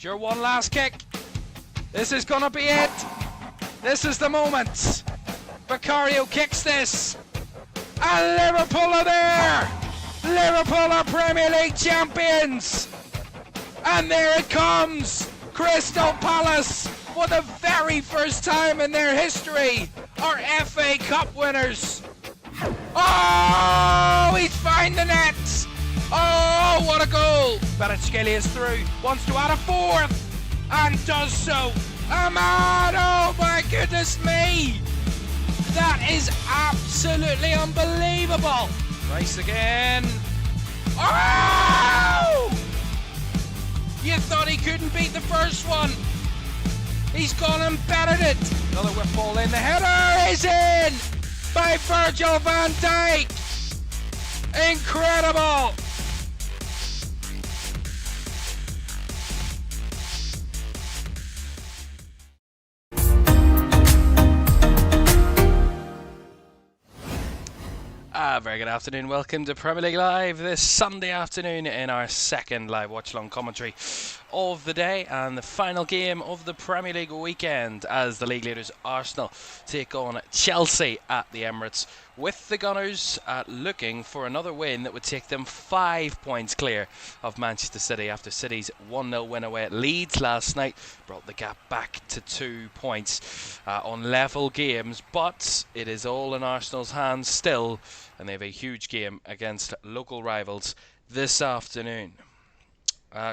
Sure, one last kick. This is gonna be it. This is the moment. Vicario kicks this. And Liverpool are there. Liverpool are Premier League champions. And there it comes. Crystal Palace, for the very first time in their history, are FA Cup winners. Oh, he's found the net. Oh, what a goal. Kvaratskhelia is through, wants to add a fourth, and does so. Ahmad, oh my goodness me. That is absolutely unbelievable. Rice again. Oh! You thought he couldn't beat the first one. He's gone and bettered it. Another whip ball in. The header is in by Virgil van Dijk. Incredible. Very good afternoon. Welcome to Premier League Live this Sunday afternoon in our second live watch-along commentary of the day and the final game of the Premier League weekend as the league leaders Arsenal take on Chelsea at the Emirates, with the Gunners looking for another win that would take them 5 points clear of Manchester City after City's 1-0 win away at Leeds last night brought the gap back to 2 points on level games, but it is all in Arsenal's hands still, and they have a huge game against local rivals this afternoon.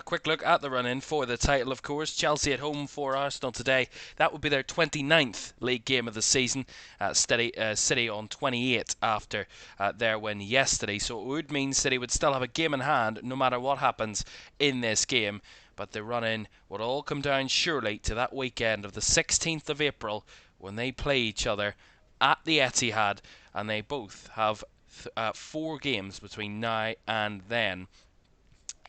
Quick look at the run-in for the title, of course. Chelsea at home for Arsenal today. That would be their 29th league game of the season. City on 28 after their win yesterday. So it would mean City would still have a game in hand no matter what happens in this game. But the run-in would all come down surely to that weekend of the 16th of April when they play each other at the Etihad. And they both have 4 games between now and then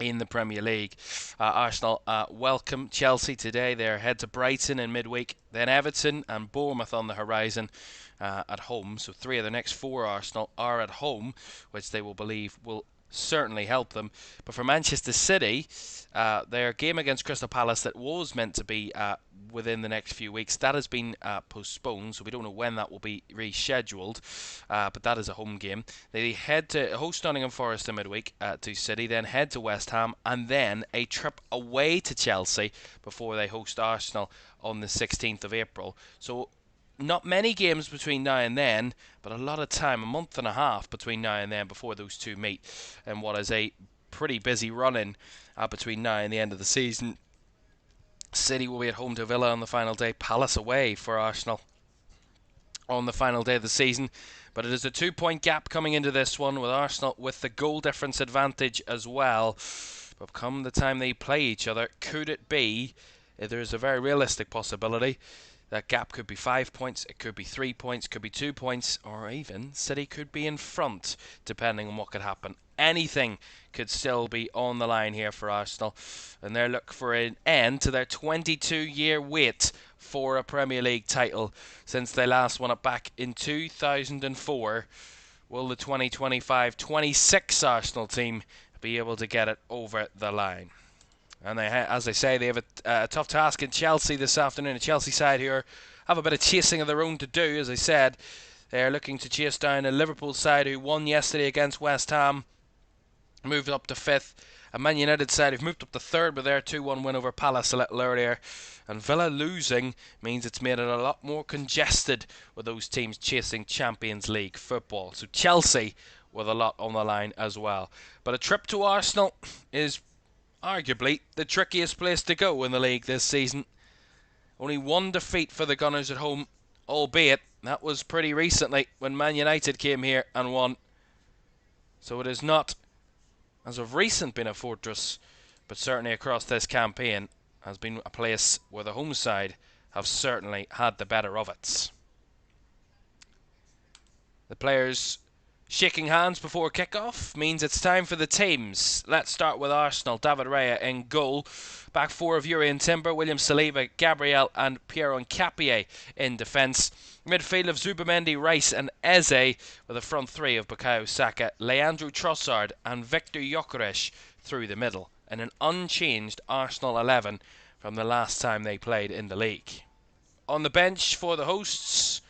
in the Premier League. Arsenal welcome Chelsea today. They're head to Brighton in midweek, then Everton and Bournemouth on the horizon at home. So 3 of the next 4 Arsenal are at home, which they will believe will certainly help them. But for Manchester City, their game against Crystal Palace that was meant to be within the next few weeks, that has been postponed, so we don't know when that will be rescheduled, but that is a home game. They head to host Nottingham Forest in midweek to City, then head to West Ham, and then a trip away to Chelsea before they host Arsenal on the 16th of April. So not many games between now and then, but a lot of time, a month and a half between now and then before those two meet, and what is a pretty busy run-in between now and the end of the season. City will be at home to Villa on the final day, Palace away for Arsenal on the final day of the season. But it is a 2-point gap coming into this one, with Arsenal with the goal difference advantage as well. But come the time they play each other, could it be, there is a very realistic possibility, that gap could be 5 points, it could be 3 points, could be 2 points, or even City could be in front, depending on what could happen. Anything could still be on the line here for Arsenal, and they're looking for an end to their 22-year wait for a Premier League title since they last won it back in 2004. Will the 2025-26 Arsenal team be able to get it over the line? And they, as I say, they have a tough task in Chelsea this afternoon. A Chelsea side here have a bit of chasing of their own to do. As I said, they're looking to chase down a Liverpool side who won yesterday against West Ham, moved up to 5th. A Man United side who've moved up to 3rd with their 2-1 win over Palace a little earlier. And Villa losing means it's made it a lot more congested with those teams chasing Champions League football. So Chelsea with a lot on the line as well. But a trip to Arsenal is arguably the trickiest place to go in the league this season. Only 1 defeat for the Gunners at home, albeit that was pretty recently when Man United came here and won. So it has not, as of recent, been a fortress, but certainly across this campaign has been a place where the home side have certainly had the better of it. The players shaking hands before kick-off means it's time for the teams. Let's start with Arsenal. David Raya in goal. Back 4 of Urian Timber, William Saliba, Gabriel and Pierre Nkapie in defence. Midfield of Zubimendi, Rice and Eze, with a front 3 of Bukayo Saka, Leandro Trossard and Victor Gyökeres through the middle. And an unchanged Arsenal 11 from the last time they played in the league. On the bench for the hosts,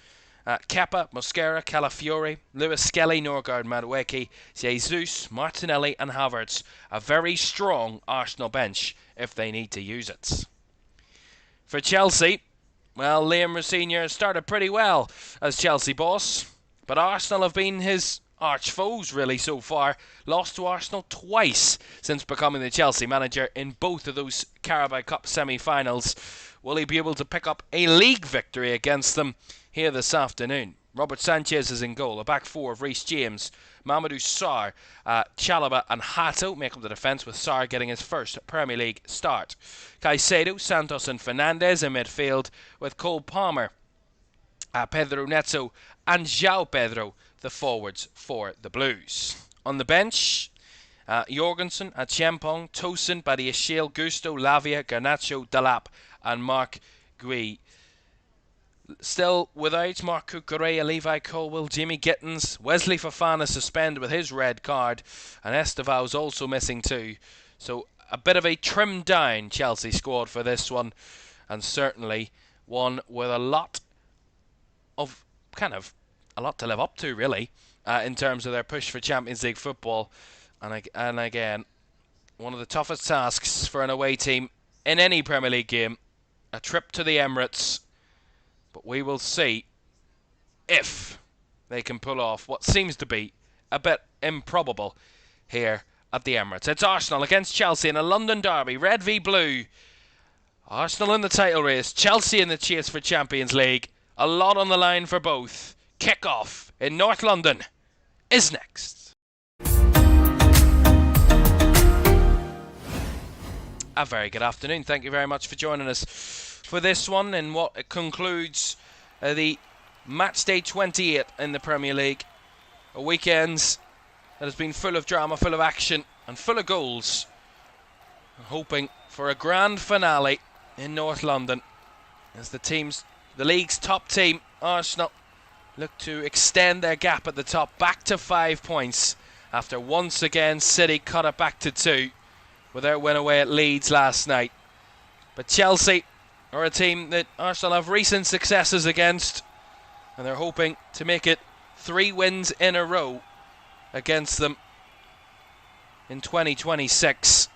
Kepa, Mosquera, Calafiore, Lewis Skelly, Norgard, Madueke, Jesus, Martinelli and Havertz. A very strong Arsenal bench if they need to use it. For Chelsea, well, Liam Rossinier started pretty well as Chelsea boss, but Arsenal have been his arch foes really so far. Lost to Arsenal twice since becoming the Chelsea manager in both of those Carabao Cup semi-finals. Will he be able to pick up a league victory against them here this afternoon? Robert Sanchez is in goal. A back four of Reece James, Mamadou Sarr, Chalobah and Hato make up the defence, with Sarr getting his first Premier League start. Caicedo, Santos and Fernandes in midfield, with Cole Palmer, Pedro Neto and João Pedro the forwards for the Blues. On the bench, Jorgensen, Chiampong, Tosin, Badiashile, Gusto, Lavia, Garnacho, Dalap and Mark Gui. Still without Mark Cucurella, Levi Colwill, Jimmy Gittins, Wesley Fofana suspended with his red card, and Esteval's also missing too. So a bit of a trimmed down Chelsea squad for this one, and certainly one with a lot to live up to really, in terms of their push for Champions League football. And again, one of the toughest tasks for an away team in any Premier League game, a trip to the Emirates. But we will see if they can pull off what seems to be a bit improbable here at the Emirates. It's Arsenal against Chelsea in a London derby, red v blue. Arsenal in the title race, Chelsea in the chase for Champions League. A lot on the line for both. Kick-off in North London is next. A very good afternoon. Thank you very much for joining us for this one in what concludes the match day 28 in the Premier League. A weekend that has been full of drama, full of action and full of goals. Hoping for a grand finale in North London as the league's top team, Arsenal, look to extend their gap at the top back to 5 points after once again City cut it back to 2 with their win away at Leeds last night. But Chelsea are a team that Arsenal have recent successes against, and they're hoping to make it 3 wins in a row against them in 2026.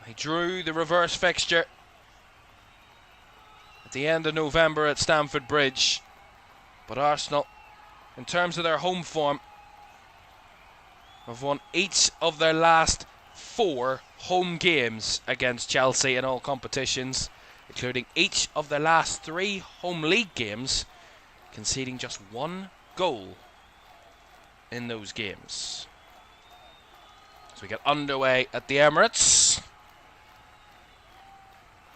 They drew the reverse fixture at the end of November at Stamford Bridge, but Arsenal, in terms of their home form, have won each of their last 4 home games against Chelsea in all competitions, including each of their last 3 home league games, conceding just 1 goal in those games. So we get underway at the Emirates.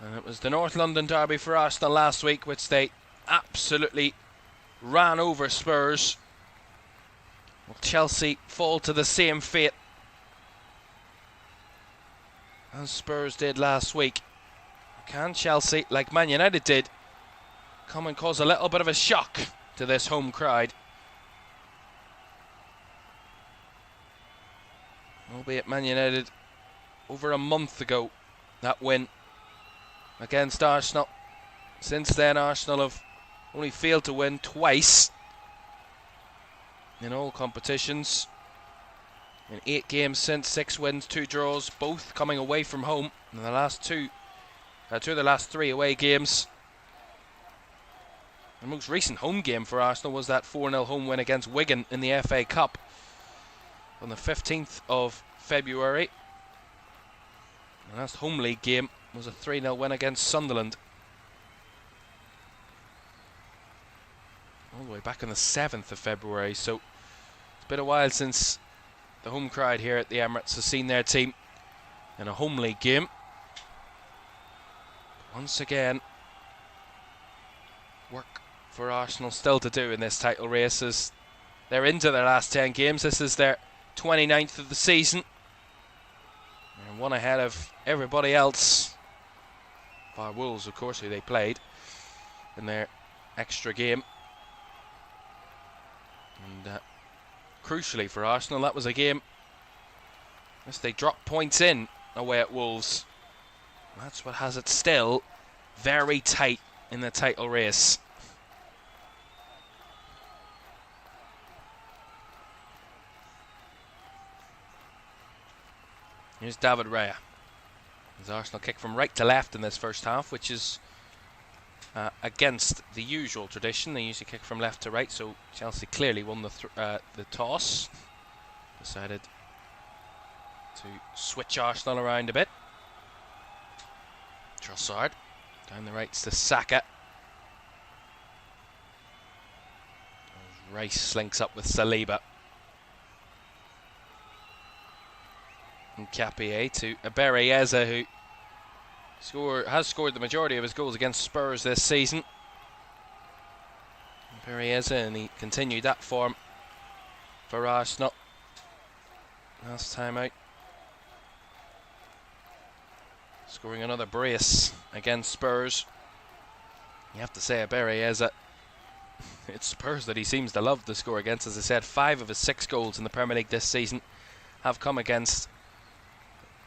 And it was the North London derby for Arsenal last week, which they absolutely ran over Spurs. Will Chelsea fall to the same fate as Spurs did last week? Can Chelsea, like Man United did, come and cause a little bit of a shock to this home crowd? Albeit Man United, over a month ago, that win against Arsenal. Since then, Arsenal have only failed to win twice in all competitions. In 8 games since, 6 wins, 2 draws, both coming away from home. In the last two of the last 3 away games. The most recent home game for Arsenal was that 4-0 home win against Wigan in the FA Cup on the 15th of February. The last home league game was a 3-0 win against Sunderland, all the way back on the 7th of February. So it's been a while since the home crowd here at the Emirates has seen their team in a home league game. Once again, work for Arsenal still to do in this title race, as they're into their last 10 games. This is their 29th of the season, and one ahead of everybody else, bar Wolves of course, who they played in their extra game. And crucially for Arsenal, that was a game as they dropped points in away at Wolves. That's what has it still very tight in the title race. Here's David Raya. His Arsenal kick from right to left in this first half, which is against the usual tradition. They usually kick from left to right, so Chelsea clearly won the toss. Decided to switch Arsenal around a bit. Trossard down the right to Saka. Rice slinks up with Saliba. And Capier to Bereyeza, who has scored the majority of his goals against Spurs this season. Bereyeza, and he continued that form for Arsenal last time out, scoring another brace against Spurs. You have to say, Bereyeza, it's Spurs that he seems to love to score against. As I said, 5 of his 6 goals in the Premier League this season have come against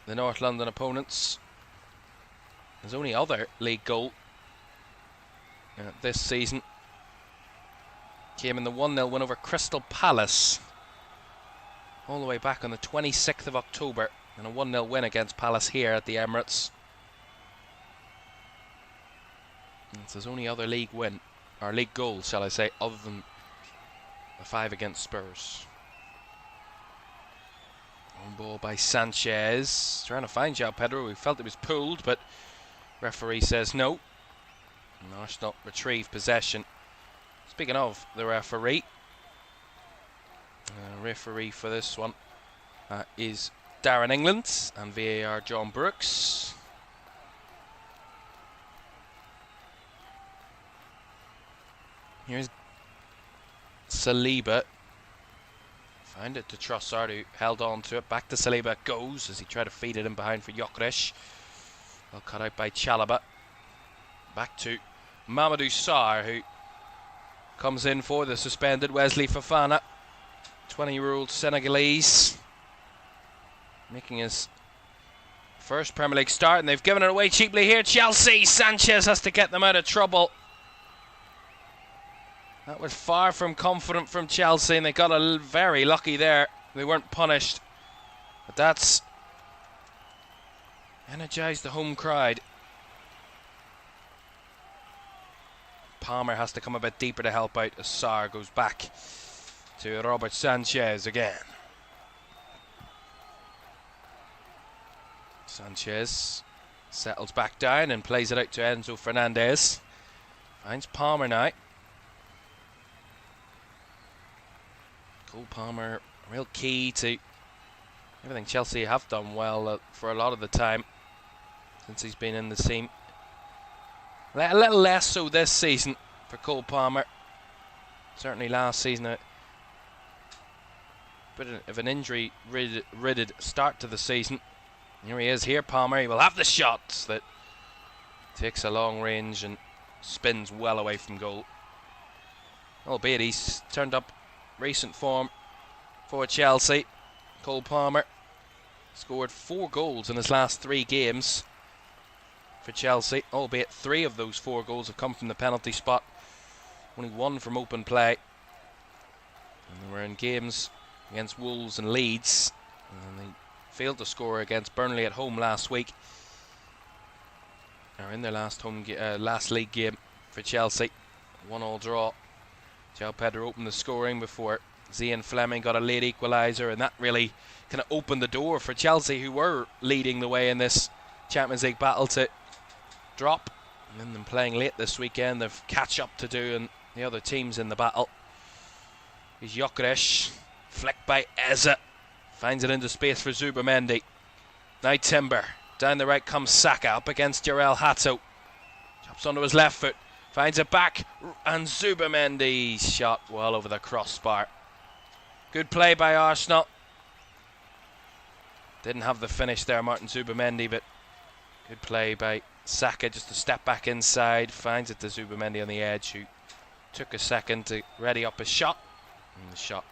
the North London opponents. His only other league goal this season came in the 1-0 win over Crystal Palace, all the way back on the 26th of October, and a 1-0 win against Palace here at the Emirates. It's his only other league win, or league goal, shall I say, other than the 5 against Spurs. On ball by Sanchez, trying to find João Pedro, who felt it was pulled, but referee says no. And Arsenal retrieve possession. Speaking of the referee, for this one is Darren England, and VAR John Brooks. Here's Saliba. Found it to Trossard, who held on to it. Back to Saliba it goes as he tried to feed it in behind for Gyökeres. Well cut out by Chalobah. Back to Mamadou Sarr, who comes in for the suspended Wesley Fofana. 20-year-old Senegalese, making his first Premier League start, and they've given it away cheaply here. Chelsea, Sanchez has to get them out of trouble. That was far from confident from Chelsea, and they got very lucky there. They weren't punished, but that's energised the home crowd. Palmer has to come a bit deeper to help out as Sarr goes back to Robert Sanchez again. Sanchez settles back down and plays it out to Enzo Fernandez. Finds Palmer now. Cole Palmer, real key to everything Chelsea have done well for a lot of the time since he's been in the team. A little less so this season for Cole Palmer. Certainly last season, a bit of an injury-ridded start to the season. Here he is here, Palmer. He will have the shots that takes a long range and spins well away from goal. Albeit he's turned up recent form for Chelsea. Cole Palmer scored 4 goals in his last 3 games for Chelsea, albeit 3 of those 4 goals have come from the penalty spot, only 1 from open play. And they were in games against Wolves and Leeds, and they failed to score against Burnley at home last week, or in their last league game for Chelsea. 1-1 draw. João Pedro opened the scoring before Zian Fleming got a late equaliser, and that really kind of opened the door for Chelsea, who were leading the way in this Champions League battle, to drop. And then them playing late this weekend, they've catch up to do, and the other teams in the battle. Here's Gyökeres, flicked by Eze, finds it into space for Zubamendi. Now Timber, down the right comes Saka, up against Jarell Hato. Chops onto his left foot, finds it back, and Zubamendi's shot well over the crossbar. Good play by Arsenal. Didn't have the finish there, Martin Zubamendi, but good play by Saka just to step back inside. Finds it to Zubamendi on the edge, who took a second to ready up his shot. And the shot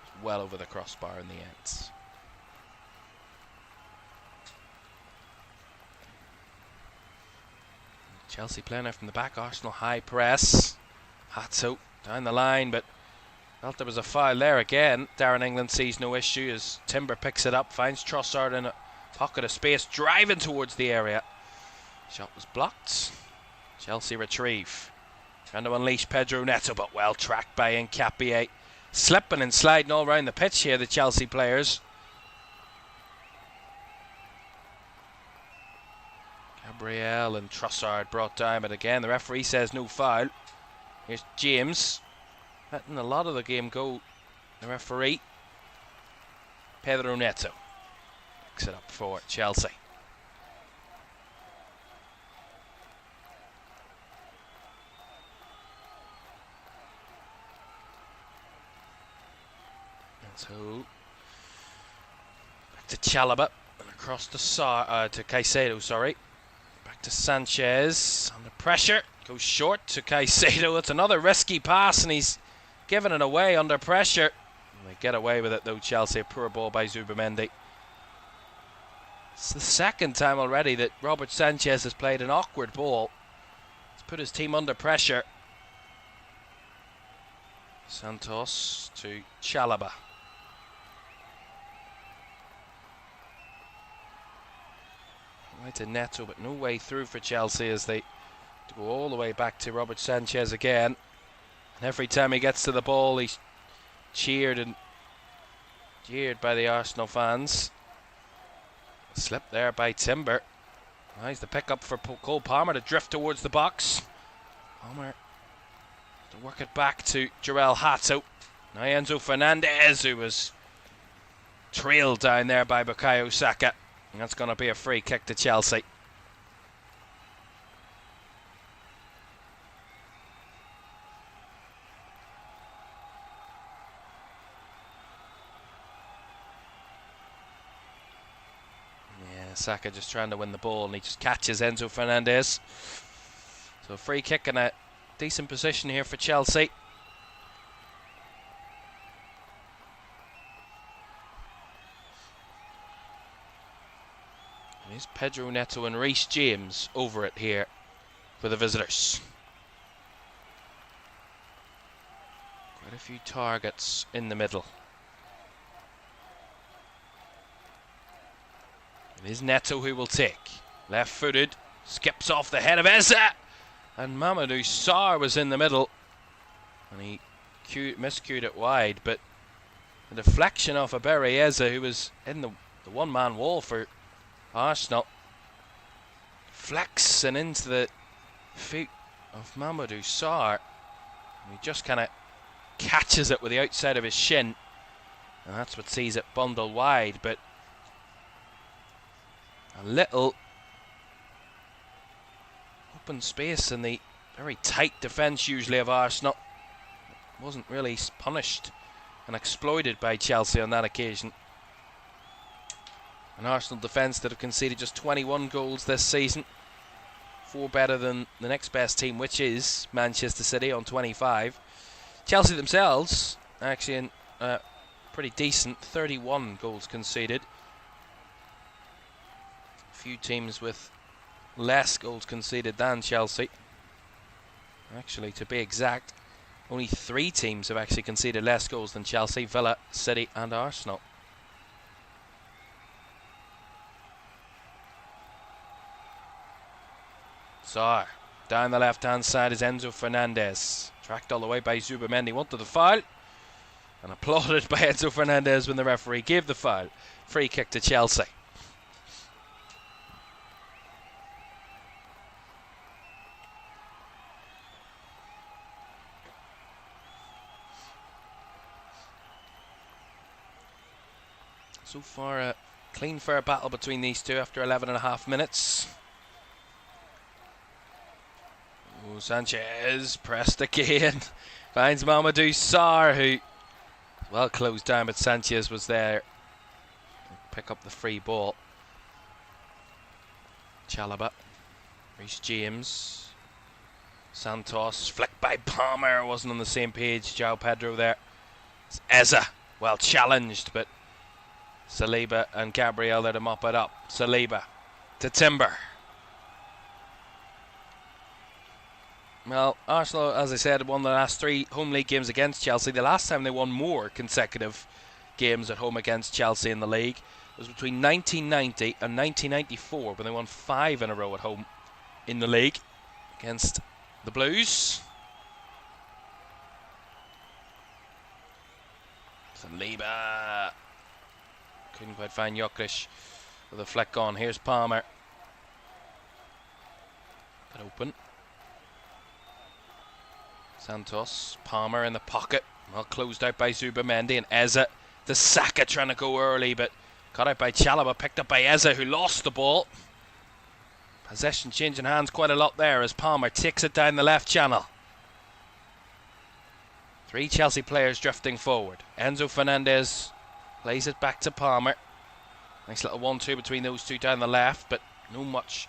was well over the crossbar in the end. Chelsea playing out from the back. Arsenal high press. Hatzo down the line, but felt there was a foul there again. Darren England sees no issue as Timber picks it up, finds Trossard in a pocket of space, driving towards the area. Shot was blocked. Chelsea retrieve. Trying to unleash Pedro Neto, but well tracked by Nkapie. Slipping and sliding all around the pitch here, the Chelsea players. Gabriel and Trossard brought down, but again the referee says no foul. Here's James. Letting a lot of the game go, the referee. Pedro Neto picks it up for Chelsea. And so back to Chalobah and across to Caicedo, sorry. Back to Sanchez under pressure. Goes short to Caicedo. It's another risky pass and he's giving it away under pressure. And they get away with it though, Chelsea. A poor ball by Zubimendi. It's the second time already that Robert Sanchez has played an awkward ball. He's put his team under pressure. Santos to Chalobah. Way to Neto, but no way through for Chelsea as they go all the way back to Robert Sanchez again. And every time he gets to the ball, he's cheered by the Arsenal fans. Slip there by Timber. Nice the pick up for Cole Palmer to drift towards the box. Palmer to work it back to Jarell Hato. Now Enzo Fernandez, who was trailed down there by Bukayo Saka. And that's going to be a free kick to Chelsea. Yeah, Saka just trying to win the ball and he just catches Enzo Fernandez. So a free kick and a decent position here for Chelsea. Here's Pedro Neto and Reece James over it here for the visitors. Quite a few targets in the middle. It is Neto who will take. Left-footed, skips off the head of Eze. And Mamadou Sarr was in the middle. And he miscued it wide, but the deflection off of Barry Eze, who was in the one-man wall for Arsenal, flex and into the feet of Mamadou Sarr. He just kind of catches it with the outside of his shin, and that's what sees it bundled wide. But a little open space in the very tight defence usually of Arsenal wasn't really punished and exploited by Chelsea on that occasion. An Arsenal defence that have conceded just 21 goals this season. 4 better than the next best team, which is Manchester City on 25. Chelsea themselves actually in pretty decent, 31 goals conceded. A few teams with less goals conceded than Chelsea. Actually, to be exact, only 3 teams have actually conceded less goals than Chelsea: Villa, City and Arsenal. Sarr. Down the left-hand side is Enzo Fernandez. Tracked all the way by Zubimendi. Wanted the foul. And applauded by Enzo Fernandez when the referee gave the foul. Free kick to Chelsea. So far a clean, fair battle between these two after 11.5 minutes. Oh, Sanchez pressed again. Finds Mamadou Sarr, who well closed down, but Sanchez was there. Pick up the free ball. Chalobah. Reece James. Santos. Flicked by Palmer. Wasn't on the same page. João Pedro there. It's Eze. Well challenged, but Saliba and Gabriel there to mop it up. Saliba to Timber. Well, Arsenal, as I said, won the last 3 home league games against Chelsea. The last time they won more consecutive games at home against Chelsea in the league was between 1990 and 1994, when they won 5 in a row at home in the league against the Blues. Saliba couldn't quite find Gyökeres with a flick on. Here's Palmer. Got open. Santos, Palmer in the pocket, well closed out by Zubamendi, and Eze, the Saka trying to go early, but cut out by Chalobah, picked up by Eze, who lost the ball. Possession changing hands quite a lot there as Palmer takes it down the left channel. 3 Chelsea players drifting forward. Enzo Fernandez plays it back to Palmer. Nice little 1-2 between those two down the left, but no much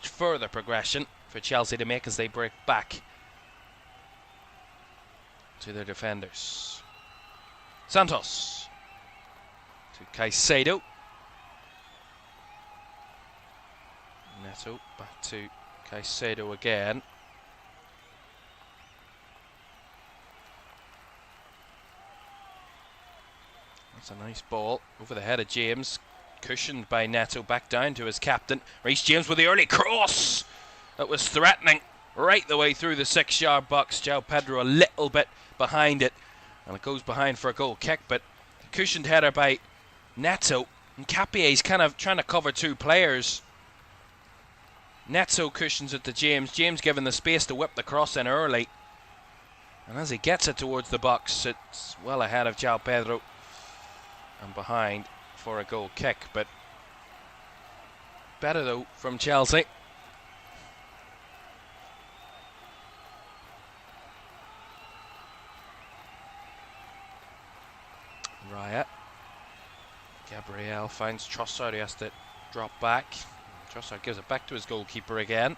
further progression for Chelsea to make as they break back to their defenders. Santos to Caicedo. Neto back to Caicedo again. That's a nice ball over the head of James, cushioned by Neto, back down to his captain. Reece James with the early cross that was threatening right the way through the 6-yard box. João Pedro a little bit behind it, and it goes behind for a goal kick, but cushioned header by Neto, and Capier's kind of trying to cover 2 players. Neto cushions it to James, James given the space to whip the cross in early, and as he gets it towards the box, it's well ahead of João Pedro and behind for a goal kick. But better though from Chelsea. Raya. Gabriel finds Trossard, he has to drop back. Trossard gives it back to his goalkeeper again.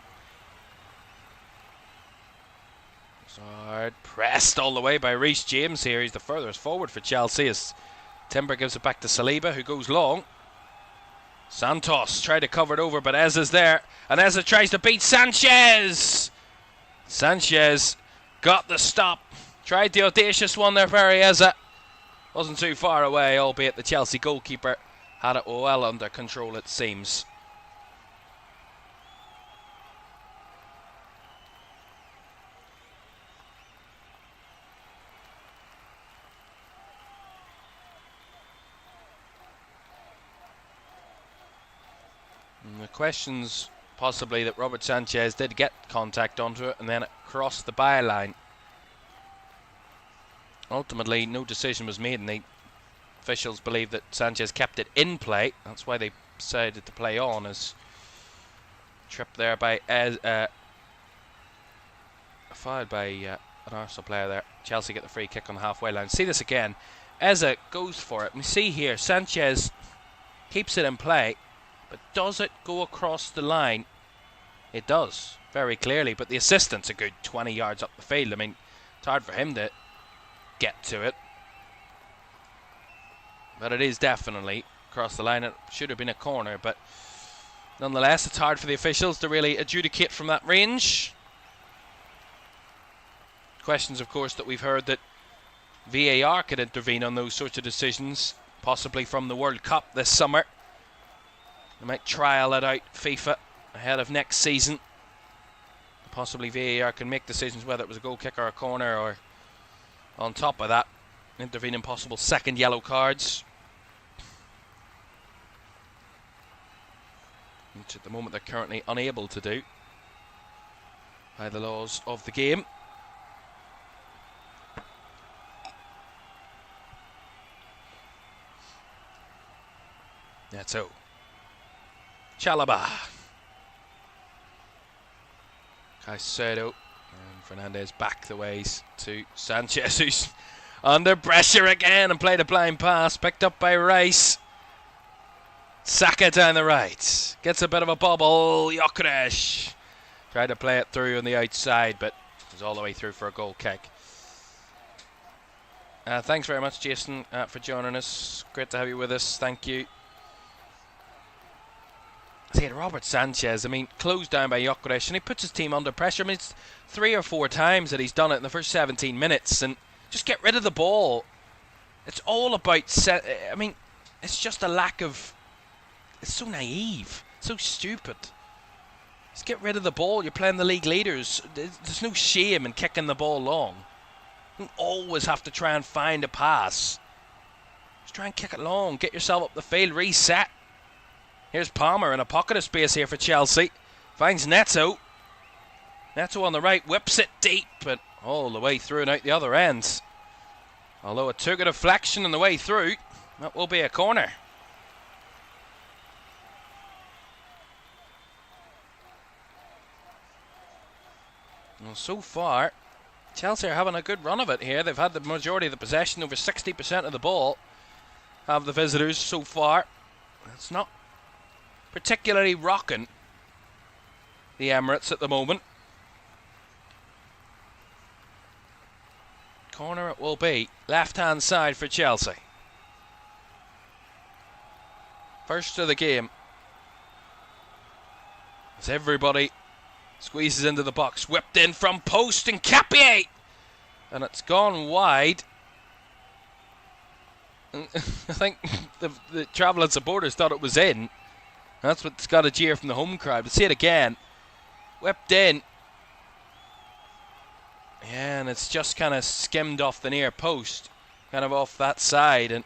Trossard pressed all the way by Reece James here. He's the furthest forward for Chelsea as Timber gives it back to Saliba, who goes long. Santos tried to cover it over, but Eze's there, and Eze tries to beat Sanchez. Sanchez got the stop. Tried the audacious one there, Perry Eze. Wasn't too far away, albeit the Chelsea goalkeeper had it well under control, it seems. And the questions possibly that Robert Sanchez did get contact onto it and then it crossed the byline. Ultimately, no decision was made, and the officials believe that Sanchez kept it in play. That's why they decided to play on. As tripped there by fired by an Arsenal player there. Chelsea get the free kick on the halfway line. See this again. Eze goes for it. We see here Sanchez keeps it in play, but does it go across the line? It does, very clearly. But the assistant's a good 20 yards up the field. I mean, it's hard for him to get to it, but it is definitely across the line. It should have been a corner, but nonetheless it's hard for the officials to really adjudicate from that range. Questions, of course, that we've heard that VAR could intervene on those sorts of decisions, possibly from the World Cup this summer. They might trial it out, FIFA, ahead of next season. Possibly VAR can make decisions whether it was a goal kick or a corner, or on top of that, intervene in possible second yellow cards, which at the moment they're currently unable to do by the laws of the game. Neto. Chalobah. Caicedo. And Fernandez back the ways to Sanchez, who's under pressure again and played a blind pass, picked up by Rice. Saka down the right, gets a bit of a bobble. Gyökeres tried to play it through on the outside, but it was all the way through for a goal kick. Thanks very much, Jason, for joining us. Great to have you with us. Thank you. See, Robert Sanchez, I mean, closed down by Gyökeres, and he puts his team under pressure. I mean, it's 3 or 4 times that he's done it in the first 17 minutes, and just get rid of the ball. It's all about, I mean, it's just a lack of, it's so naive, so stupid. Just get rid of the ball. You're playing the league leaders. There's no shame in kicking the ball long. You don't always have to try and find a pass. Just try and kick it long. Get yourself up the field. Reset. Here's Palmer in a pocket of space here for Chelsea. Finds Neto. Neto on the right. Whips it deep. But all the way through and out the other end. Although it took a deflection on the way through. That will be a corner. Well, so far, Chelsea are having a good run of it here. They've had the majority of the possession, over 60% of the ball have the visitors so far. It's not particularly rocking the Emirates at the moment. Corner it will be. Left-hand side for Chelsea. First of the game. As everybody squeezes into the box. Whipped in from post and Capier. And it's gone wide. I think the travelling supporters thought it was in. That's what's got a jeer from the home crowd. But see it again. Whipped in. Yeah, and it's just kind of skimmed off the near post. Kind of off that side. And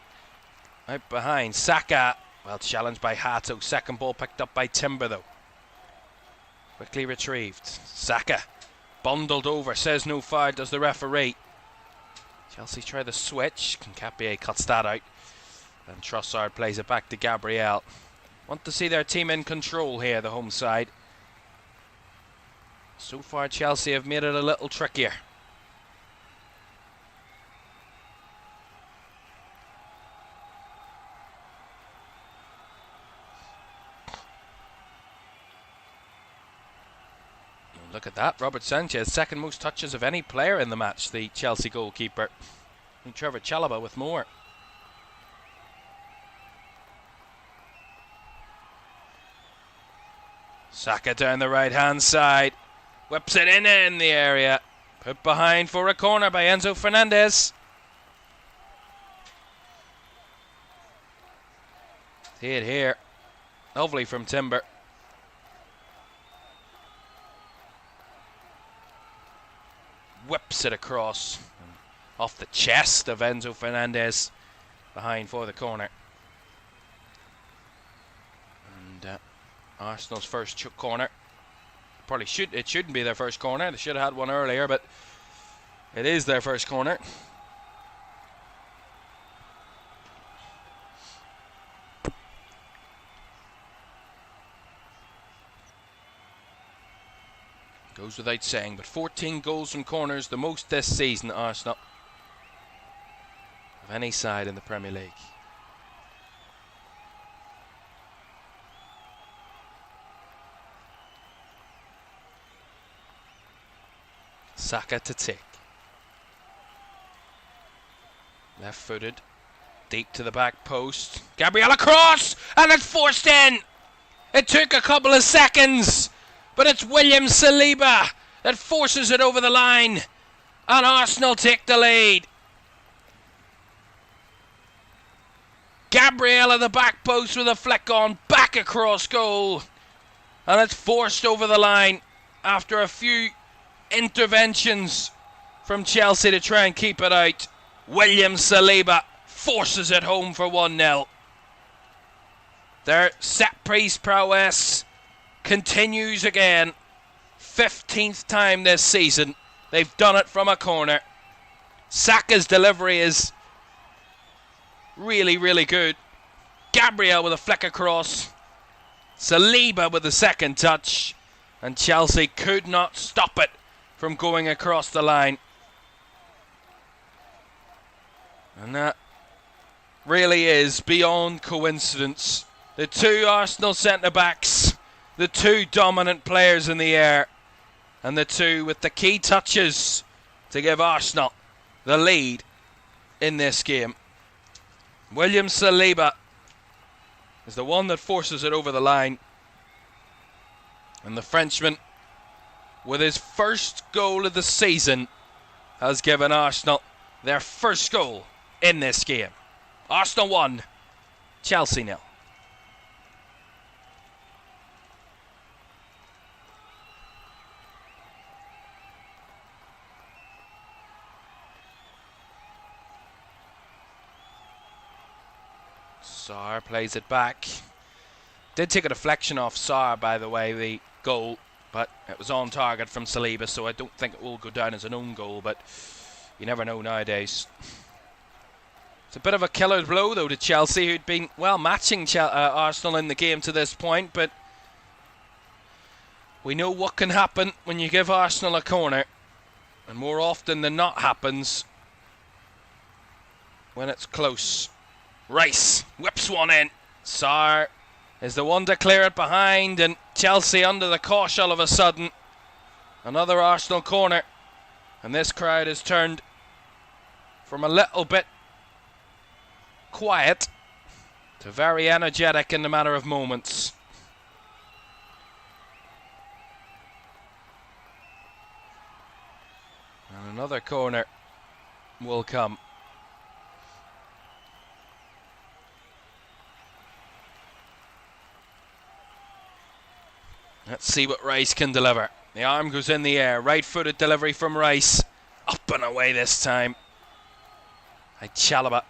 out behind. Saka. Well challenged by Hato. Second ball picked up by Timber though. Quickly retrieved. Saka bundled over. Says no foul. Does the referee. Chelsea try the switch. Capier cuts that out. And Trossard plays it back to Gabriel. Want to see their team in control here, the home side. So far Chelsea have made it a little trickier. Look at that, Robert Sanchez, second most touches of any player in the match, the Chelsea goalkeeper. And Trevor Chalobah with more. Saka down the right hand side. Whips it in the area. Put behind for a corner by Enzo Fernandez. See it here. Lovely from Timber. Whips it across. Off the chest of Enzo Fernandez. Behind for the corner. And Arsenal's first corner. Probably it shouldn't be their first corner. They should have had one earlier, but it is their first corner. Goes without saying, but 14 goals from corners, the most this season, Arsenal, of any side in the Premier League. Saka to take. Left footed. Deep to the back post. Gabriel across! And it's forced in! It took a couple of seconds. But it's William Saliba that forces it over the line. And Arsenal take the lead. Gabriel at the back post with a flick on. Back across goal. And it's forced over the line after a few interventions from Chelsea to try and keep it out. William Saliba forces it home for 1-0. Their set-piece prowess continues again. 15th time this season they've done it from a corner. Saka's delivery is really, really good. Gabriel with a flick across. Saliba with the second touch. And Chelsea could not stop it from going across the line. And that really is beyond coincidence. The two Arsenal centre-backs, the two dominant players in the air, and the two with the key touches to give Arsenal the lead in this game. William Saliba is the one that forces it over the line. And the Frenchman, with his first goal of the season, has given Arsenal their first goal in this game. Arsenal 1, Chelsea 0. Sarr plays it back. Did take a deflection off Sarr, by the way, the goal, but it was on target from Saliba, so I don't think it will go down as an own goal, but you never know nowadays. It's a bit of a killer blow, though, to Chelsea, who'd been, well, matching Arsenal in the game to this point, but we know what can happen when you give Arsenal a corner, and more often than not happens when it's close. Rice whips one in. Sarr is the one to clear it behind, and Chelsea under the cosh all of a sudden. Another Arsenal corner, and this crowd has turned from a little bit quiet to very energetic in the matter of moments. And another corner will come. Let's see what Rice can deliver. The arm goes in the air. Right-footed delivery from Rice. Up and away this time. Chalaba.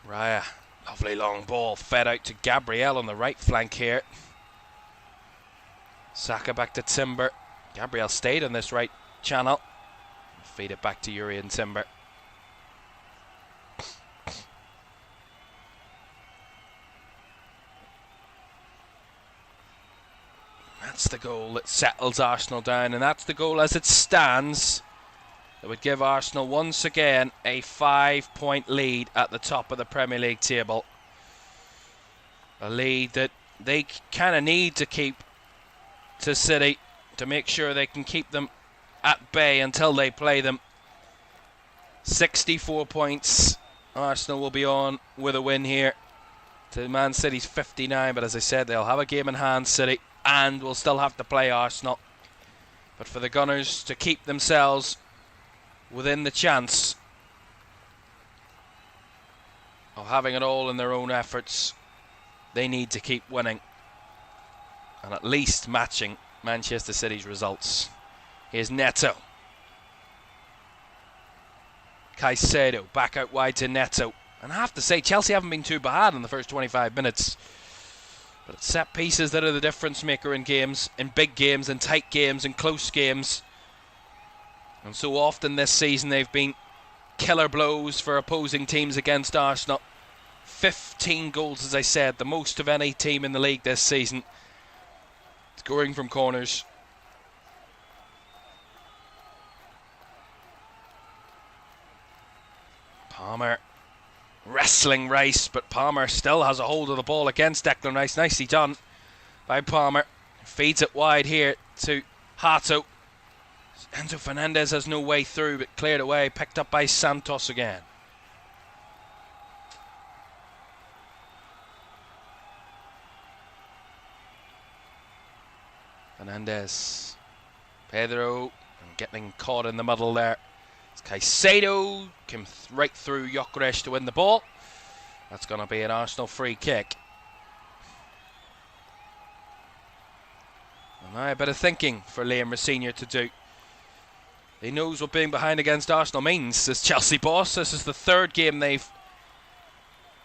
Raya. Lovely long ball. Fed out to Gabriel on the right flank here. Saka back to Timber. Gabriel stayed on this right channel. Feed it back to Yuri and Timber. That's the goal that settles Arsenal down, and that's the goal as it stands that would give Arsenal once again a 5-point lead at the top of the Premier League table. A lead that they kind of need to keep to City to make sure they can keep them at bay until they play them. 64 points. Arsenal will be on with a win here to Man City's 59, but as I said, they'll have a game in hand, City, and will still have to play Arsenal. But for the Gunners to keep themselves within the chance of having it all in their own efforts, they need to keep winning and at least matching Manchester City's results. Here's Neto. Caicedo back out wide to Neto. And I have to say, Chelsea haven't been too bad in the first 25 minutes. But it's set pieces that are the difference maker in games, in big games, in tight games, in close games. And so often this season they've been killer blows for opposing teams against Arsenal. 15 goals, as I said, the most of any team in the league this season. Scoring from corners. Palmer wrestling Rice, but Palmer still has a hold of the ball against Declan Rice. Nicely done by Palmer. Feeds it wide here to Hato. Enzo Fernandez has no way through, but cleared away, picked up by Santos again. Fernandez. Pedro getting caught in the muddle there. Caicedo came right through Gyökeres to win the ball. That's going to be an Arsenal free kick. And now a bit of thinking for Liam Rosenior to do. He knows what being behind against Arsenal means as Chelsea boss. This is the third game they've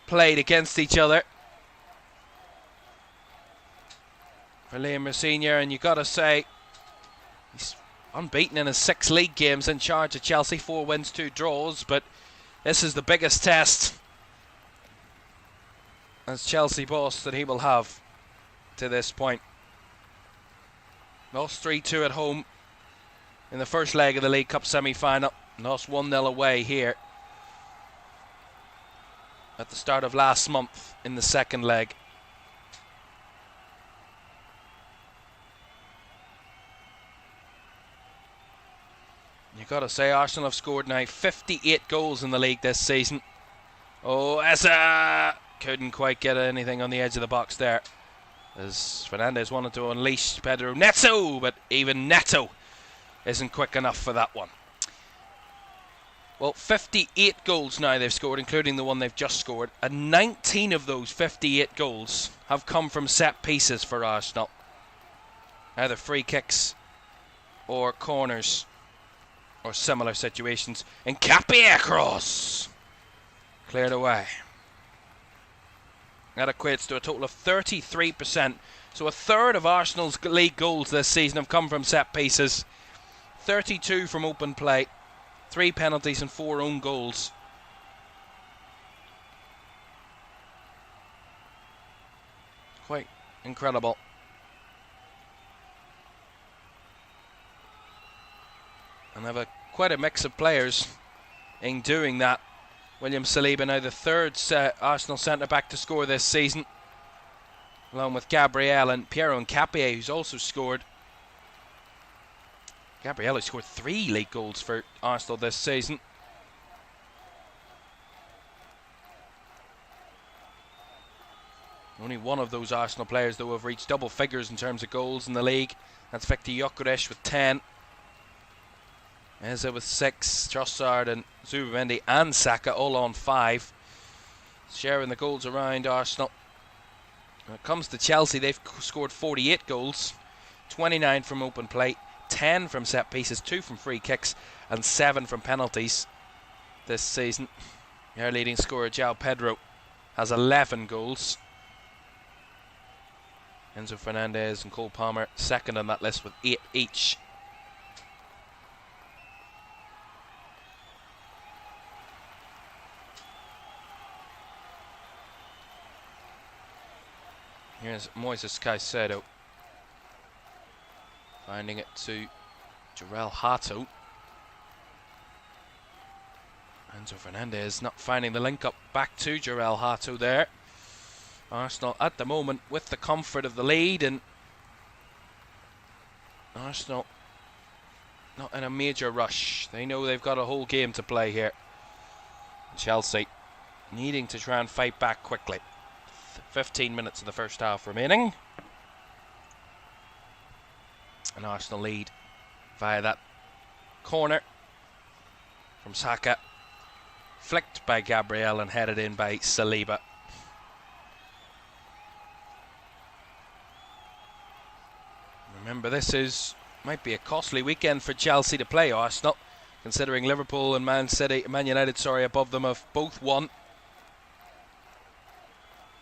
played against each other. For Liam Rosenior, and you've got to say, he's unbeaten in his 6 league games in charge of Chelsea. 4 wins, 2 draws, but this is the biggest test as Chelsea boss that he will have to this point. Lost 3-2 at home in the first leg of the League Cup semi-final. Lost 1-0 away here at the start of last month in the second leg. You've got to say, Arsenal have scored now 58 goals in the league this season. Oh, Essa couldn't quite get anything on the edge of the box there, as Fernandez wanted to unleash Pedro Neto, but even Neto isn't quick enough for that one. Well, 58 goals now they've scored, including the one they've just scored, and 19 of those 58 goals have come from set pieces for Arsenal. Either free kicks or corners or similar situations. And Capia cross cleared away. That equates to a total of 33%. So a third of Arsenal's league goals this season have come from set pieces. 32 from open play. 3 penalties and 4 own goals. Quite incredible. And have quite a mix of players in doing that. William Saliba now the third Arsenal centre-back to score this season, along with Gabriel and Piero Nkapie, who's also scored. Gabriel has scored 3 league goals for Arsenal this season. Only one of those Arsenal players, though, have reached double figures in terms of goals in the league. That's Viktor Gyökeres with 10. Eza with 6, Trossard and Zubimendi and Saka all on 5. Sharing the goals around Arsenal. When it comes to Chelsea, they've scored 48 goals, 29 from open play, 10 from set pieces, 2 from free kicks and 7 from penalties this season. Their leading scorer, João Pedro, has 11 goals. Enzo Fernandez and Cole Palmer second on that list with 8 each. Here's Moises Caicedo finding it to Jarell Hato. Enzo Fernandez not finding the link up back to Jarell Hato there. Arsenal at the moment with the comfort of the lead, and Arsenal not in a major rush. They know they've got a whole game to play here. Chelsea needing to try and fight back quickly. 15 minutes of the first half remaining. An Arsenal lead via that corner from Saka. Flicked by Gabriel and headed in by Saliba. Remember, this might be a costly weekend for Chelsea to play Arsenal, considering Liverpool and Man United above them have both won.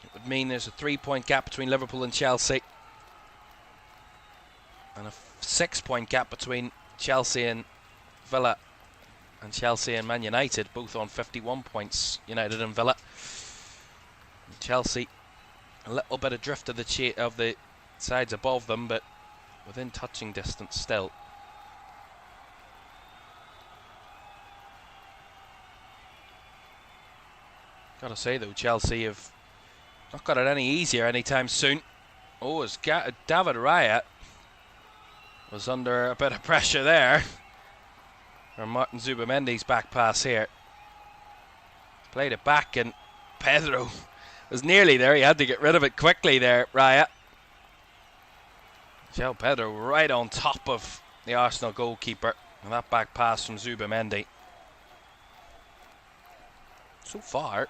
It would mean there's a 3-point gap between Liverpool and Chelsea, and a 6-point gap between Chelsea and Villa, and Chelsea and Man United, both on 51 points, United and Villa. And Chelsea a little bit adrift of the sides above them, but within touching distance still. Gotta say though, Chelsea have not got it any easier anytime soon. Oh, as David Raya was under a bit of pressure there from Martin Zubimendi's back pass here. Played it back and Pedro was nearly there. He had to get rid of it quickly there, Raya. João Pedro right on top of the Arsenal goalkeeper, and that back pass from Zubimendi. So far,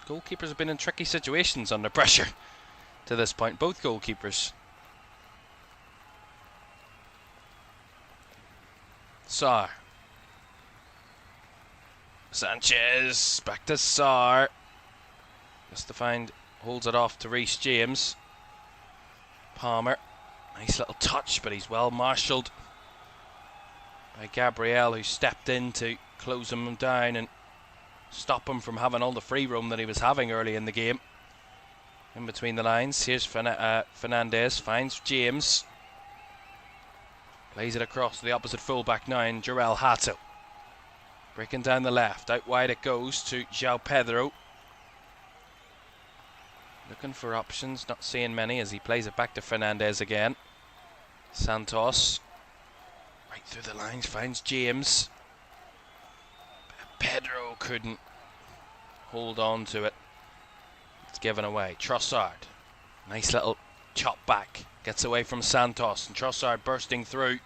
goalkeepers have been in tricky situations under pressure to this point, both goalkeepers. Sarr. Sanchez, back to Sarr. Just to find, holds it off to Reece James. Palmer. Nice little touch, but he's well marshalled by Gabriel, who stepped in to close him down and stop him from having all the free roam that he was having early in the game. In between the lines, here's Fernandez, finds James. Plays it across to the opposite fullback now, and Jarell Hato. Breaking down the left, out wide it goes to João Pedro. Looking for options, not seeing many as he plays it back to Fernandez again. Santos. Right through the lines, finds James. Pedro couldn't hold on to it. It's given away. Trossard, nice little chop back. Gets away from Santos, and Trossard bursting through.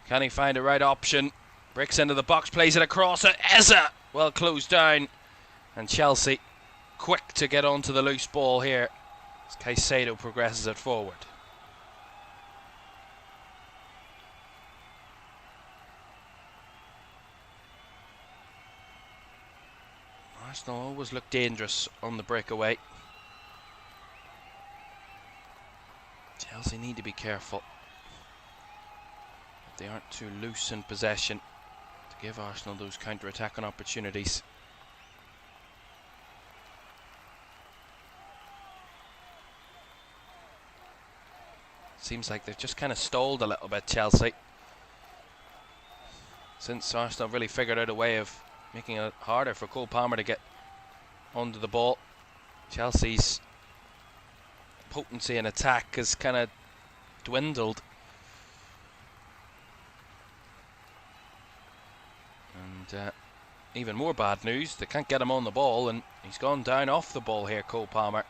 Can he find the right option? Breaks into the box, plays it across at Eza. Well closed down. And Chelsea quick to get onto the loose ball here as Caicedo progresses it forward. Arsenal always look dangerous on the breakaway. Chelsea need to be careful that they aren't too loose in possession to give Arsenal those counter-attacking opportunities. Seems like they've just kind of stalled a little bit, Chelsea, since Arsenal really figured out a way of making it harder for Cole Palmer to get onto the ball. Chelsea's potency in attack has kind of dwindled. And even more bad news, they can't get him on the ball, and he's gone down off the ball here, Cole Palmer.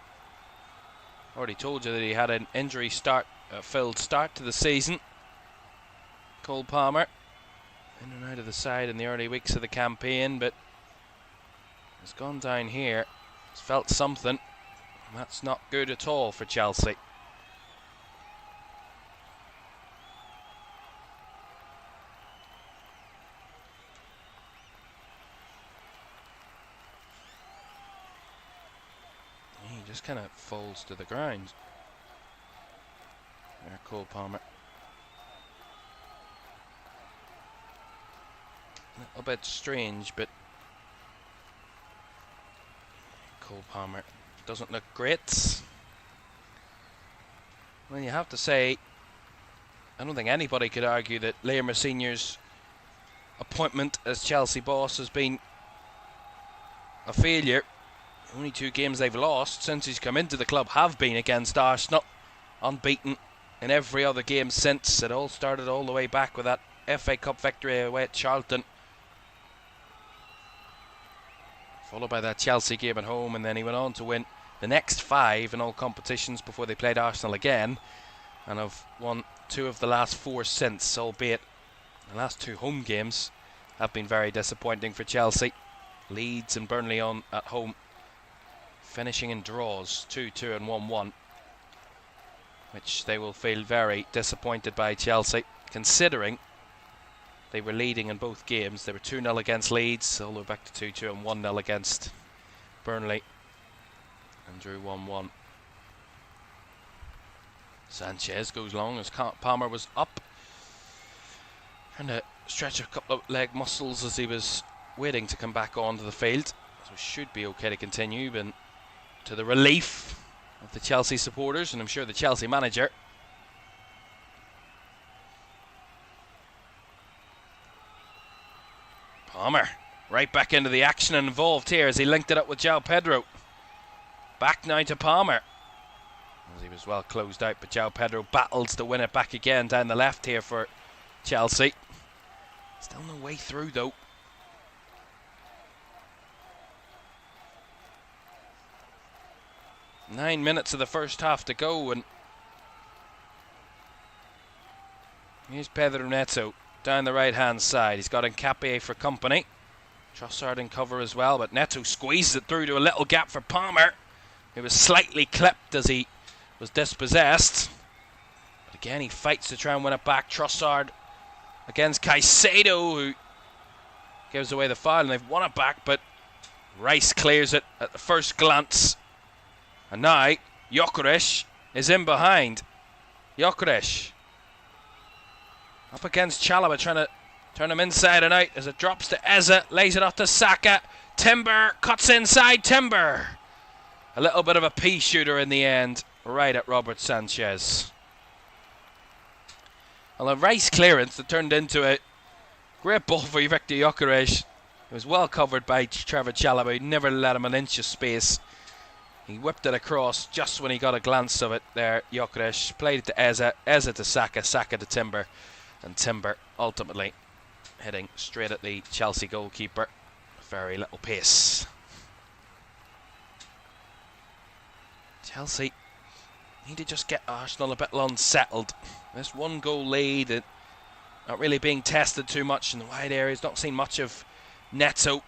Already told you that he had an injury filled start to the season. Cole Palmer, in and out of the side in the early weeks of the campaign, but has gone down here. He's felt something. That's not good at all for Chelsea. He just kind of falls to the ground. There, Cole Palmer. A little bit strange, but Cole Palmer doesn't look great. Well, you have to say, I don't think anybody could argue that Liam Senior's appointment as Chelsea boss has been a failure. The only 2 games they've lost since he's come into the club have been against Arsenal, unbeaten in every other game since. It all started all the way back with that FA Cup victory away at Charlton, followed by that Chelsea game at home, and then he went on to win the next 5 in all competitions before they played Arsenal again, and have won 2 of the last 4 since, albeit the last 2 home games have been very disappointing for Chelsea. Leeds and Burnley on at home, finishing in draws, 2-2 and 1-1, which they will feel very disappointed by, Chelsea, considering they were leading in both games. They were 2-0 against Leeds, all the way back to 2-2, and 1-0 against Burnley, and drew 1-1. Sanchez goes long as Palmer was up, trying to stretch a couple of leg muscles as he was waiting to come back onto the field. So should be okay to continue, but to the relief of the Chelsea supporters, and I'm sure the Chelsea manager. Palmer right back into the action and involved here as he linked it up with João Pedro. Back now to Palmer, as he was well closed out, but João Pedro battles to win it back again down the left here for Chelsea. Still no way through though. Nine minutes of the first half to go, and here's Pedro Neto down the right hand side. He's got Nkapie for company. Trossard in cover as well, but Neto squeezes it through to a little gap for Palmer, who was slightly clipped as he was dispossessed. But again, he fights to try and win it back. Trossard against Caicedo, who gives away the foul, and they've won it back, but Rice clears it at the first glance. And now Gyökeres is in behind. Gyökeres up against Chalobah, trying to turn him inside and out as it drops to Eza, lays it off to Saka. Timber cuts inside. Timber, a little bit of a pea shooter in the end, right at Robert Sanchez. Well, a Rice clearance that turned into a great ball for Victor Gyökeres. It was well covered by Trevor Chalobah. He never let him an inch of space. He whipped it across just when he got a glance of it there. Gyökeres played it to Eza, Eza to Saka, Saka to Timber. And Timber ultimately hitting straight at the Chelsea goalkeeper. Very little pace. Chelsea need to just get Arsenal a bit unsettled. This one goal lead, and not really being tested too much in the wide areas. Not seen much of Neto,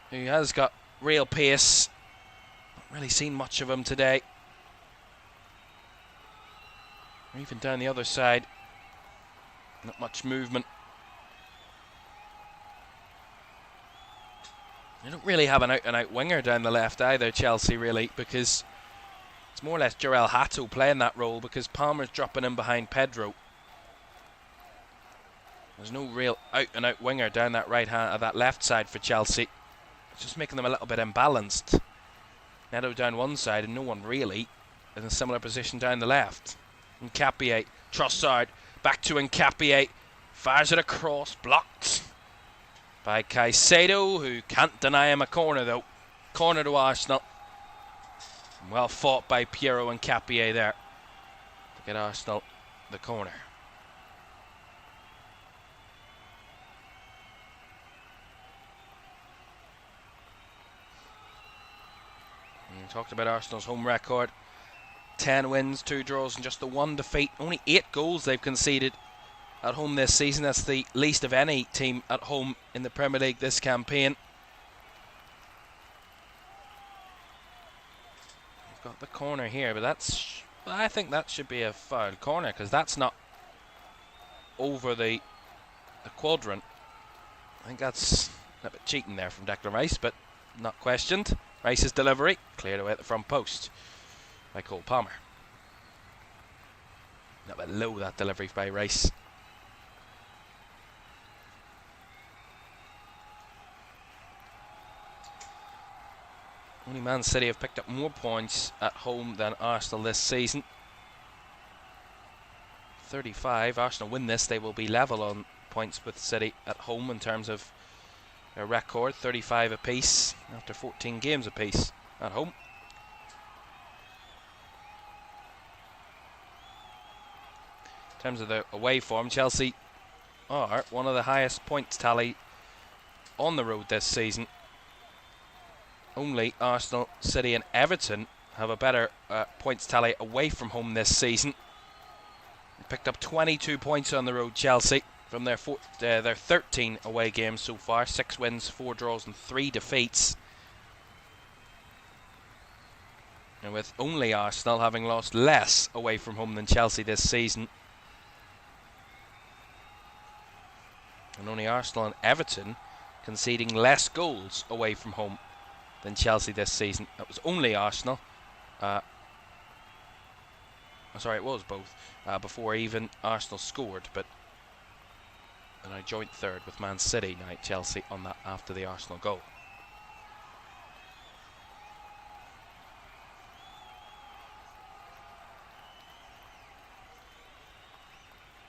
who has got real pace. Not really seen much of him today. Or even down the other side, not much movement. They don't really have an out-and-out winger down the left either, Chelsea, really, because it's more or less Jarell Hato playing that role, because Palmer's dropping in behind Pedro. There's no real out-and-out winger down that that left side for Chelsea. It's just making them a little bit imbalanced. Neto down one side and no one really in a similar position down the left. Nkapie, Trossard, back to Nkapie, fires it across, blocked by Caicedo, who can't deny him a corner though. Corner to Arsenal. Well fought by Piero Nkapie there to get Arsenal the corner. And we talked about Arsenal's home record. 10 wins, 2 draws and just the 1 defeat. Only 8 goals they've conceded at home this season. That's the least of any team at home in the Premier League this campaign. We've got the corner here, but I think that should be a foul corner, because that's not over the quadrant. I think that's a bit cheating there from Declan Rice, but not questioned. Rice's delivery cleared away at the front post by Cole Palmer. A bit low, that delivery by Rice. Only Man City have picked up more points at home than Arsenal this season. 35. Arsenal win this, they will be level on points with City at home in terms of their record. 35 apiece after 14 games apiece at home. In terms of the away form, Chelsea are one of the highest points tally on the road this season. Only Arsenal, City and Everton have a better points tally away from home this season. They picked up 22 points on the road, Chelsea, from their 13 away games so far. 6 wins, 4 draws and 3 defeats. And with only Arsenal having lost less away from home than Chelsea this season. And only Arsenal and Everton conceding less goals away from home than Chelsea this season. That was only Arsenal. Sorry, it was both. Before even Arsenal scored, but a joint third with Man City, now Chelsea on that after the Arsenal goal.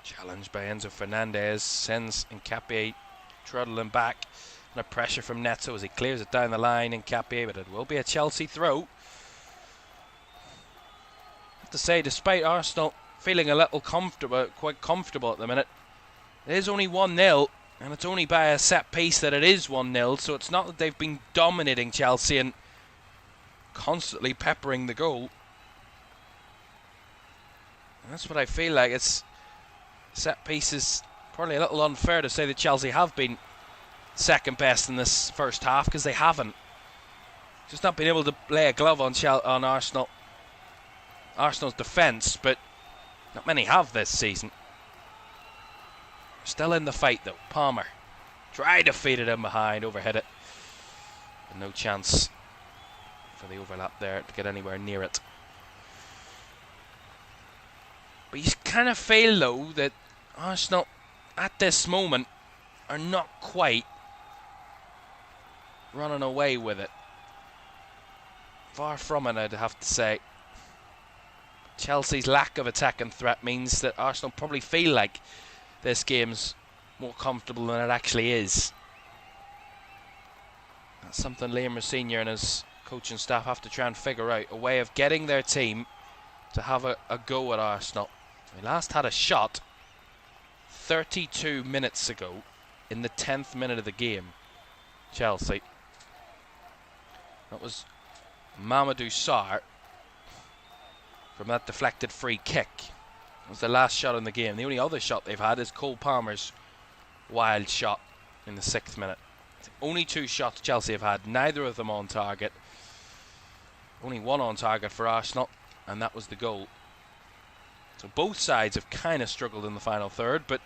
Challenged by Enzo Fernandez, sends Nkapie trundling back. And a pressure from Neto as he clears it down the line. Nkapie, but it will be a Chelsea throw. I have to say, despite Arsenal feeling a little quite comfortable at the minute, it is only 1-0, and it's only by a set piece that it is 1-0. So it's not that they've been dominating Chelsea and constantly peppering the goal. And that's what I feel like. It's set pieces. Probably a little unfair to say that Chelsea have been second best in this first half, because they haven't. Just not been able to lay a glove on Arsenal's defence, but not many have this season. Still in the fight though. Palmer tried to feed it in behind, overhit it, and no chance for the overlap there to get anywhere near it. But you kind of feel though that Arsenal at this moment are not quite running away with it. Far from it, I'd have to say. Chelsea's lack of attacking threat means that Arsenal probably feel like this game's more comfortable than it actually is. That's something Liam Rossignol and his coaching staff have to try and figure out, a way of getting their team to have a go at Arsenal. We last had a shot 32 minutes ago, in the 10th minute of the game, Chelsea. That was Mamadou Sarr from that deflected free kick. It was the last shot in the game. The only other shot they've had is Cole Palmer's wild shot in the 6th minute. Only 2 shots Chelsea have had, neither of them on target. Only one on target for Arsenal, and that was the goal. So both sides have kind of struggled in the final third, but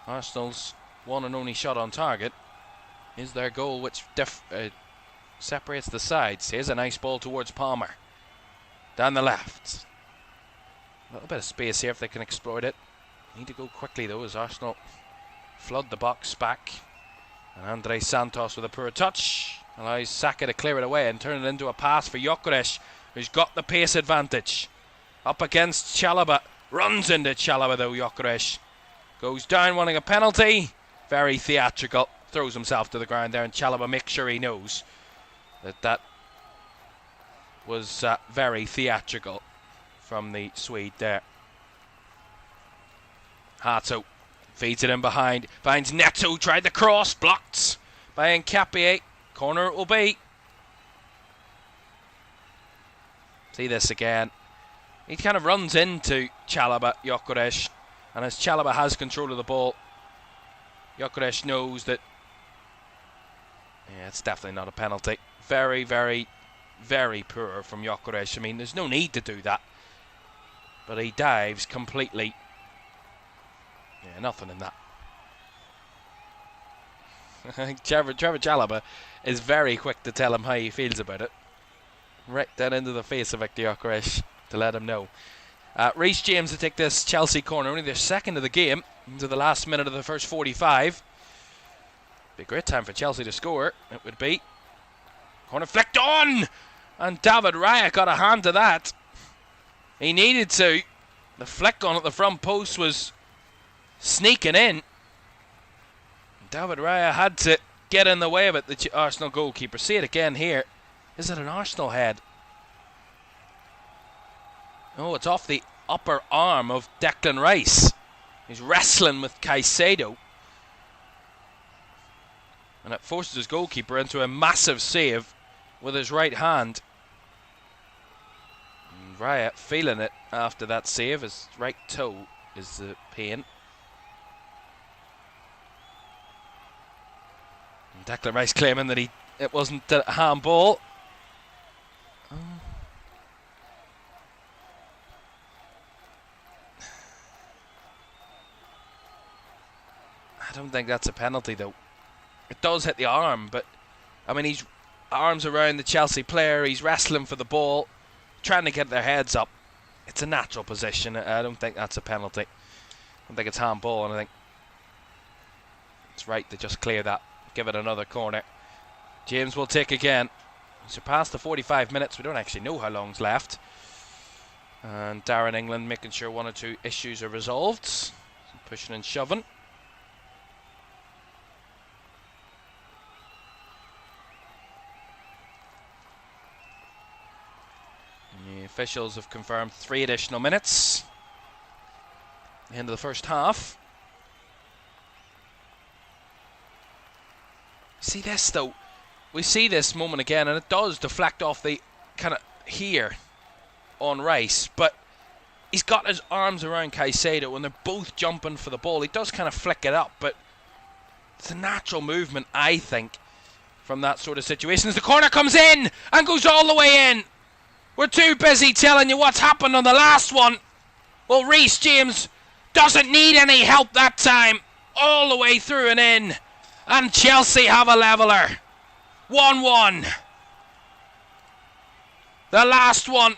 Arsenal's one and only shot on target is their goal, which separates the sides. Here's a nice ball towards Palmer. Down the left. A little bit of space here if they can exploit it. Need to go quickly though as Arsenal flood the box back. And Andre Santos with a poor touch allows Saka to clear it away and turn it into a pass for Gyökeres, who's got the pace advantage. Up against Chalobah. Runs into Chalobah though, Gyökeres. Goes down wanting a penalty. Very theatrical. Throws himself to the ground there, and Chalobah makes sure he knows that was very theatrical from the Swede there. Hato feeds it in behind. Finds Neto. Tried the cross. Blocked by Nkapie. Corner it will be. See this again. He kind of runs into Chalobah, Gyökeres. And as Chalobah has control of the ball, Gyökeres knows that, yeah, it's definitely not a penalty. Very, very, very poor from Gyökeres. I mean, there's no need to do that. But he dives completely. Yeah, nothing in that. I think Trevor Chalobah is very quick to tell him how he feels about it. Right down into the face of Victor Gyökeres to let him know. Reece James to take this Chelsea corner, only their second of the game, into the last minute of the first 45. Be a great time for Chelsea to score, it would be. Corner flicked on! And David Raya got a hand to that. He needed to. The flick on at the front post was sneaking in. David Raya had to get in the way of it, the Arsenal goalkeeper. See it again here. Is it an Arsenal head? Oh, it's off the upper arm of Declan Rice. He's wrestling with Caicedo. And it forces his goalkeeper into a massive save with his right hand. And Raya feeling it after that save. His right toe is the pain. And Declan Rice claiming that it wasn't a handball. I don't think that's a penalty though. It does hit the arm, but I mean, he's arms around the Chelsea player, he's wrestling for the ball, trying to get their heads up. It's a natural position. I don't think that's a penalty. I don't think it's handball, and I think it's right to just clear that, give it another corner. James will take again. Surpassed the 45 minutes. We don't actually know how long's left. And Darren England making sure one or two issues are resolved. Some pushing and shoving. The officials have confirmed 3 additional minutes. The end of the first half. See this though. We see this moment again, and it does deflect off the kind of here on Rice, but he's got his arms around Caicedo and they're both jumping for the ball. He does kind of flick it up, but it's a natural movement, I think, from that sort of situation. As the corner comes in and goes all the way in. We're too busy telling you what's happened on the last one. Well, Reece James doesn't need any help that time. All the way through and in. And Chelsea have a leveller. 1-1. The last one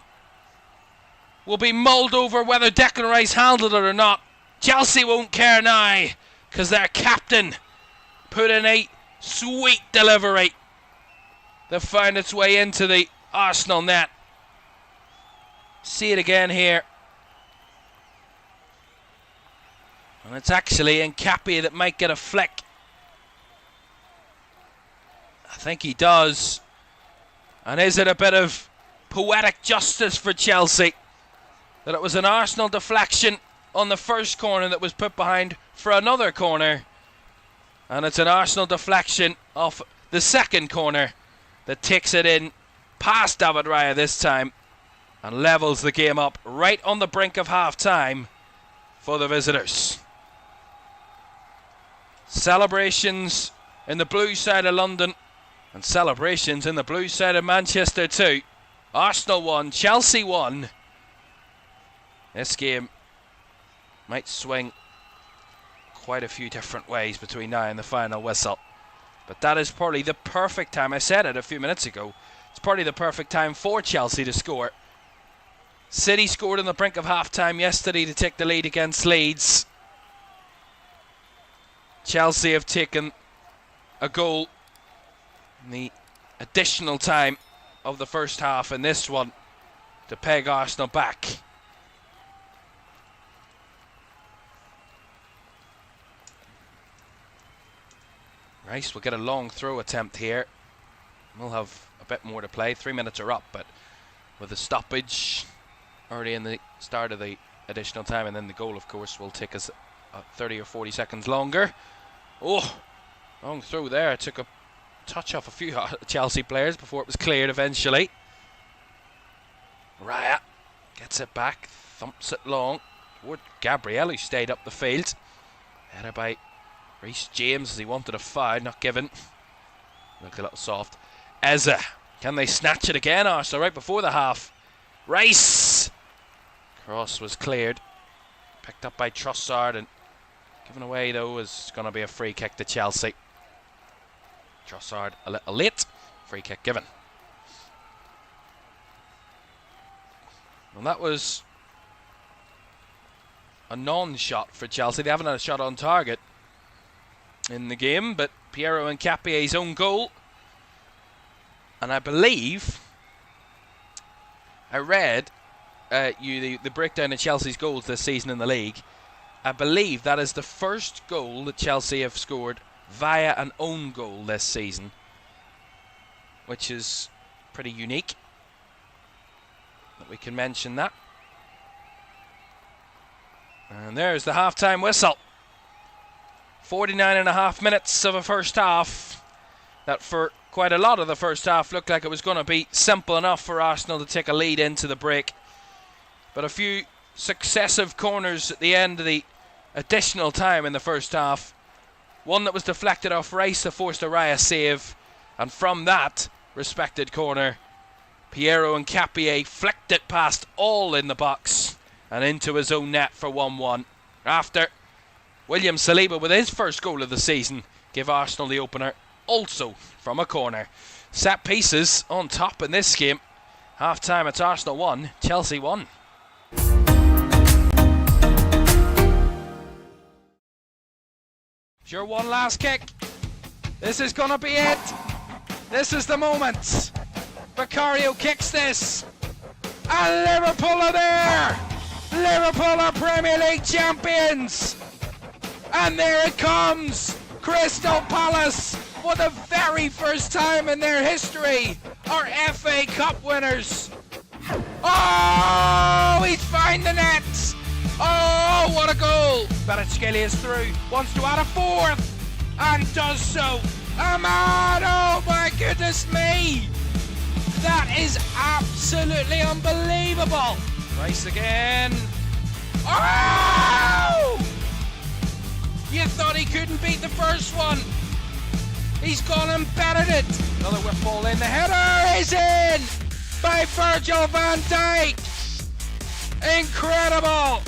will be mulled over whether Declan Rice handled it or not. Chelsea won't care now, because their captain put in a sweet delivery that found its way into the Arsenal net. See it again here. And it's actually Nkapie that might get a flick. I think he does. And is it a bit of poetic justice for Chelsea that it was an Arsenal deflection on the first corner that was put behind for another corner. And it's an Arsenal deflection off the second corner that takes it in past David Raya this time and levels the game up right on the brink of half-time for the visitors. Celebrations in the blue side of London and celebrations in the blue side of Manchester too. Arsenal 1, Chelsea 1. This game might swing quite a few different ways between now and the final whistle. But that is probably the perfect time. I said it a few minutes ago. It's probably the perfect time for Chelsea to score. City scored on the brink of half-time yesterday to take the lead against Leeds. Chelsea have taken a goal in the additional time of the first half in this one to peg Arsenal back. Rice will get a long throw attempt here. We'll have a bit more to play. 3 minutes are up, but with a stoppage already in the start of the additional time, and then the goal, of course, will take us 30 or 40 seconds longer. Oh, long throw there. It took a touch off a few Chelsea players before it was cleared eventually. Raya gets it back, thumps it long toward Gabriel, who stayed up the field. Headed by Reece James as he wanted a foul, not given. Looked a little soft. Eze, can they snatch it again, Arsenal, right before the half? Rice! Cross was cleared. Picked up by Trossard and given away, though, is going to be a free kick to Chelsea. Trossard a little late. Free kick given. And that was a non-shot for Chelsea. They haven't had a shot on target in the game, but Piero Nkapie's own goal. And I believe I read the breakdown of Chelsea's goals this season in the league. I believe that is the first goal that Chelsea have scored via an own goal this season, which is pretty unique that we can mention that. And there's the half-time whistle. 49.5 minutes of a first half that for quite a lot of the first half looked like it was going to be simple enough for Arsenal to take a lead into the break. But a few successive corners at the end of the additional time in the first half. One that was deflected off Rice that forced a Raya save. And from that respected corner, Piero Nkapie flicked it past all in the box and into his own net for 1-1. After William Saliba, with his first goal of the season, gave Arsenal the opener, also from a corner. Set pieces on top in this game. Half time, it's Arsenal 1, Chelsea 1. Sure, one last kick. This is going to be it. This is the moment. Vicario kicks this. And Liverpool are there. Liverpool are Premier League champions. And there it comes. Crystal Palace, for the very first time in their history, are FA Cup winners. Oh, he's found the net. Oh, what a goal. Kvaratskhelia is through, wants to add a fourth, and does so. Ahmad, oh my goodness me. That is absolutely unbelievable. Rice again. Oh! You thought he couldn't beat the first one. He's gone and bettered it. Another whip ball in. The header is in by Virgil van Dijk. Incredible.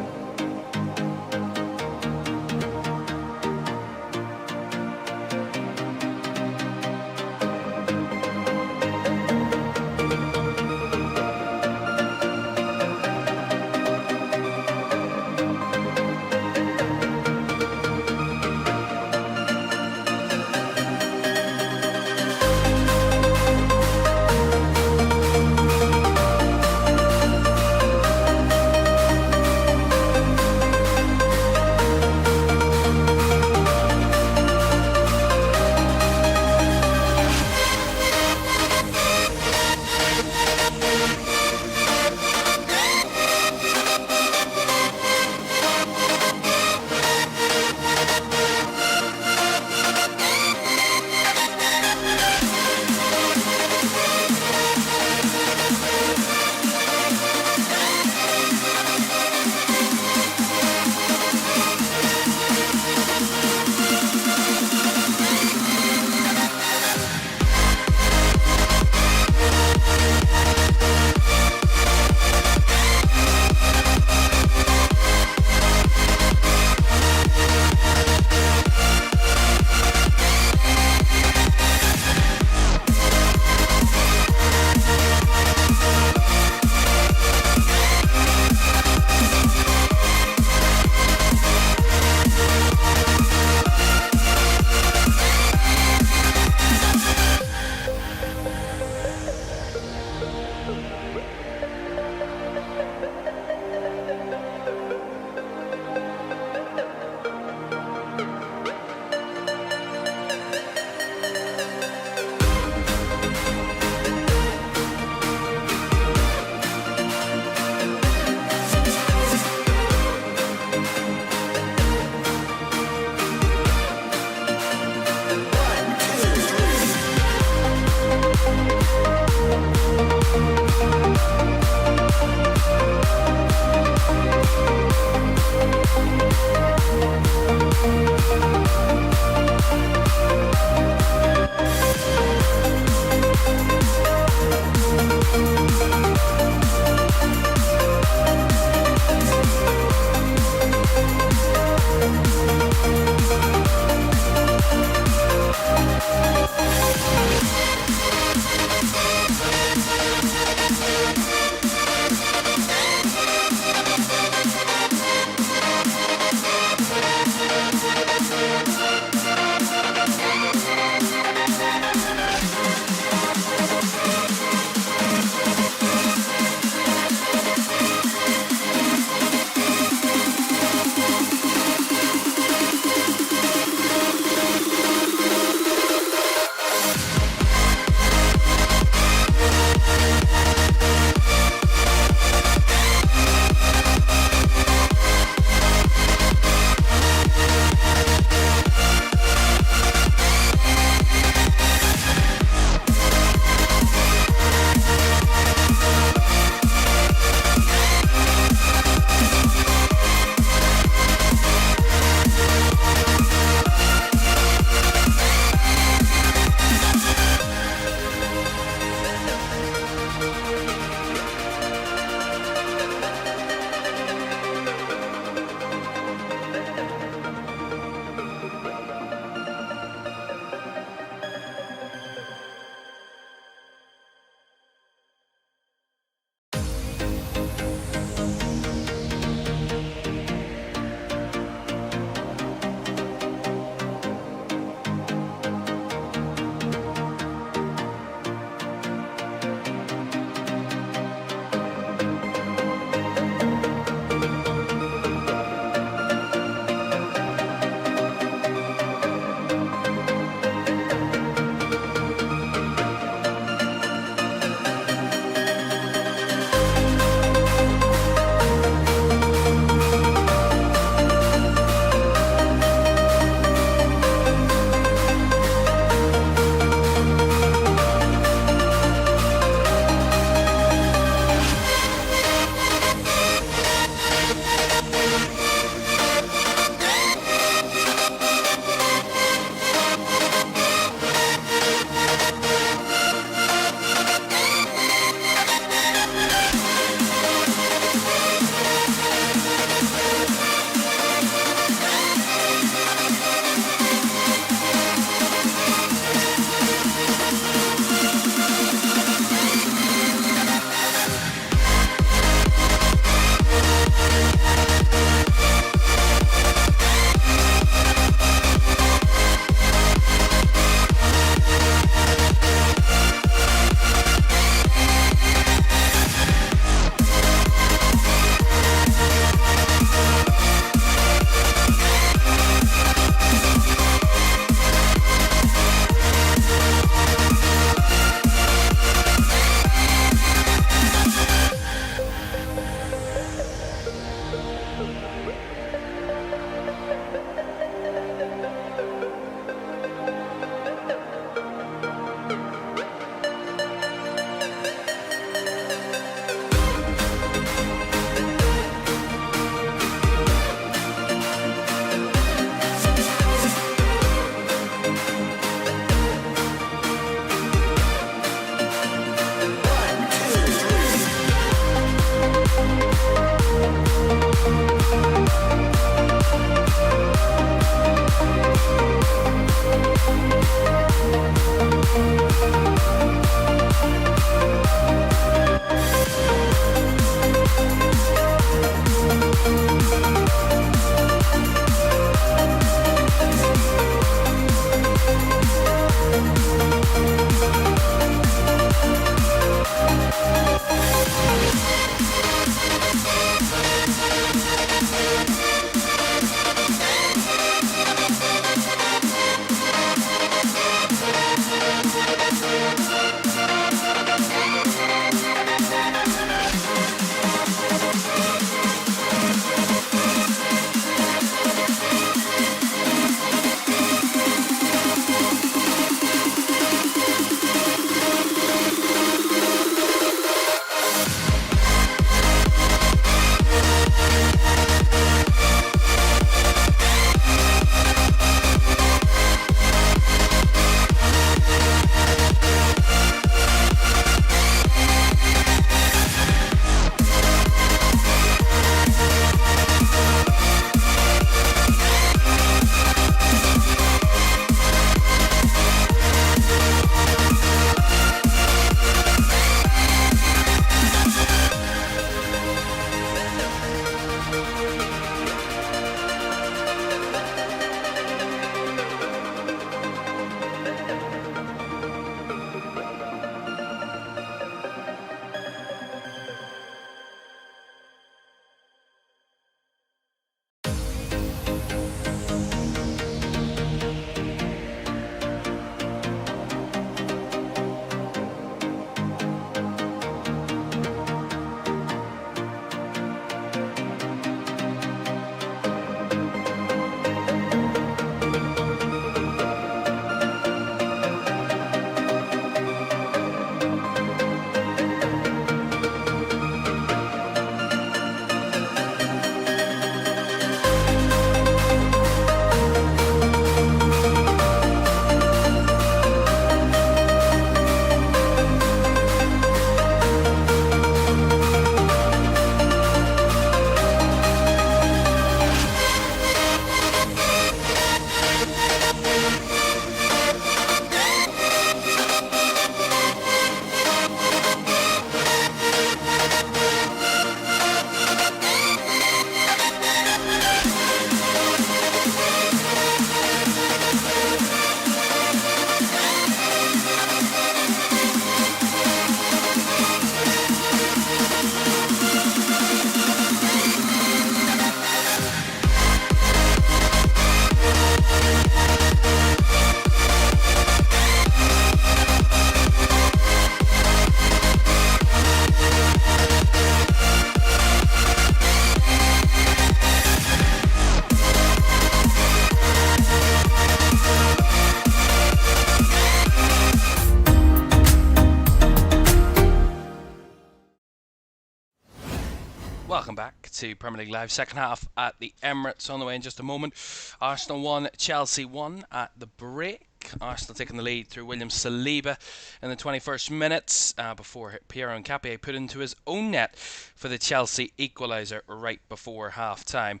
Welcome back to Premier League Live, second half at the Emirates on the way in just a moment. Arsenal 1, Chelsea 1 at the break. Arsenal taking the lead through William Saliba in the 21st minutes before Piero Nkapie put into his own net for the Chelsea equaliser right before half-time.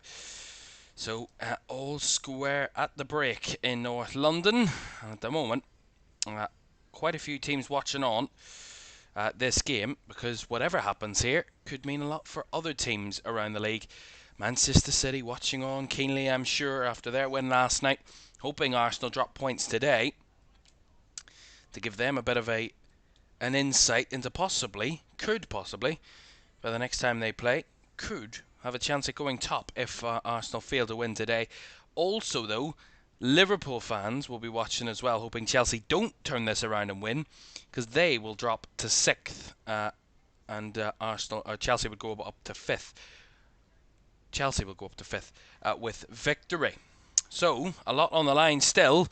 So all square at the break in North London. And at the moment, quite a few teams watching on this game, because whatever happens here could mean a lot for other teams around the league. Manchester City watching on keenly, I'm sure, after their win last night, hoping Arsenal drop points today to give them a bit of an insight into could possibly, by the next time they play, could have a chance at going top if Arsenal fail to win today. Also, though, Liverpool fans will be watching as well, hoping Chelsea don't turn this around and win, because they will drop to 6th, and Chelsea would go up to 5th. Chelsea will go up to 5th with victory. So, a lot on the line still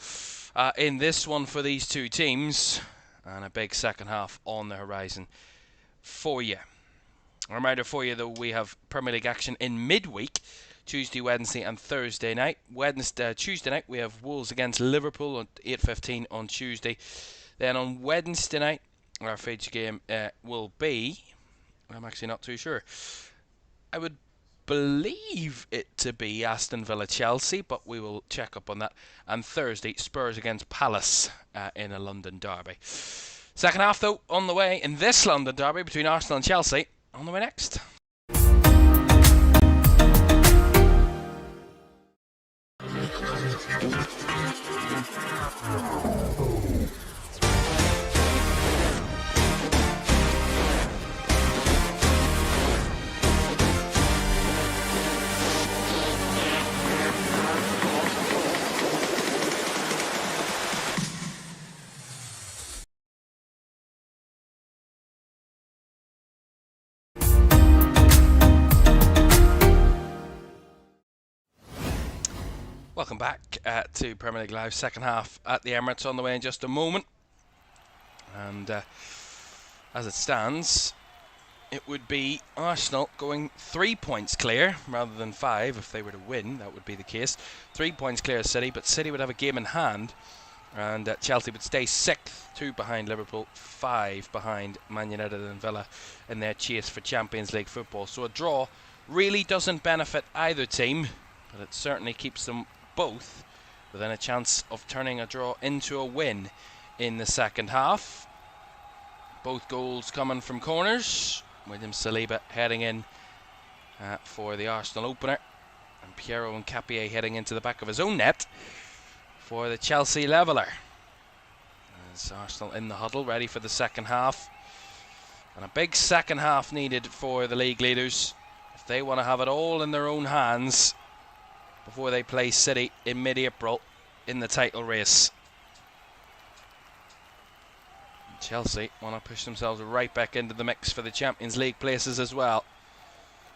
in this one for these two teams, and a big second half on the horizon for you. A reminder for you, though, we have Premier League action in midweek, Tuesday, Wednesday and Thursday night. Tuesday night we have Wolves against Liverpool at 8:15 on Tuesday. Then on Wednesday night our feature game will be, I'm actually not too sure, I would believe it to be Aston Villa Chelsea, but we will check up on that. And Thursday, Spurs against Palace in a London derby. Second half, though, on the way in this London derby between Arsenal and Chelsea, on the way next. Welcome back to Premier League Live, second half at the Emirates on the way in just a moment. And as it stands, it would be Arsenal going 3 points clear rather than 5 if they were to win. That would be the case. 3 points clear of City, but City would have a game in hand, and Chelsea would stay 6th, 2 behind Liverpool, 5 behind Man United and Villa in their chase for Champions League football. So a draw really doesn't benefit either team, but it certainly keeps them both within a chance of turning a draw into a win in the second half. Both goals coming from corners. William Saliba heading in for the Arsenal opener, and Piero Nkapie heading into the back of his own net for the Chelsea leveller. As Arsenal in the huddle, ready for the second half, and a big second half needed for the league leaders if they want to have it all in their own hands before they play City in mid-April in the title race. Chelsea want to push themselves right back into the mix for the Champions League places as well,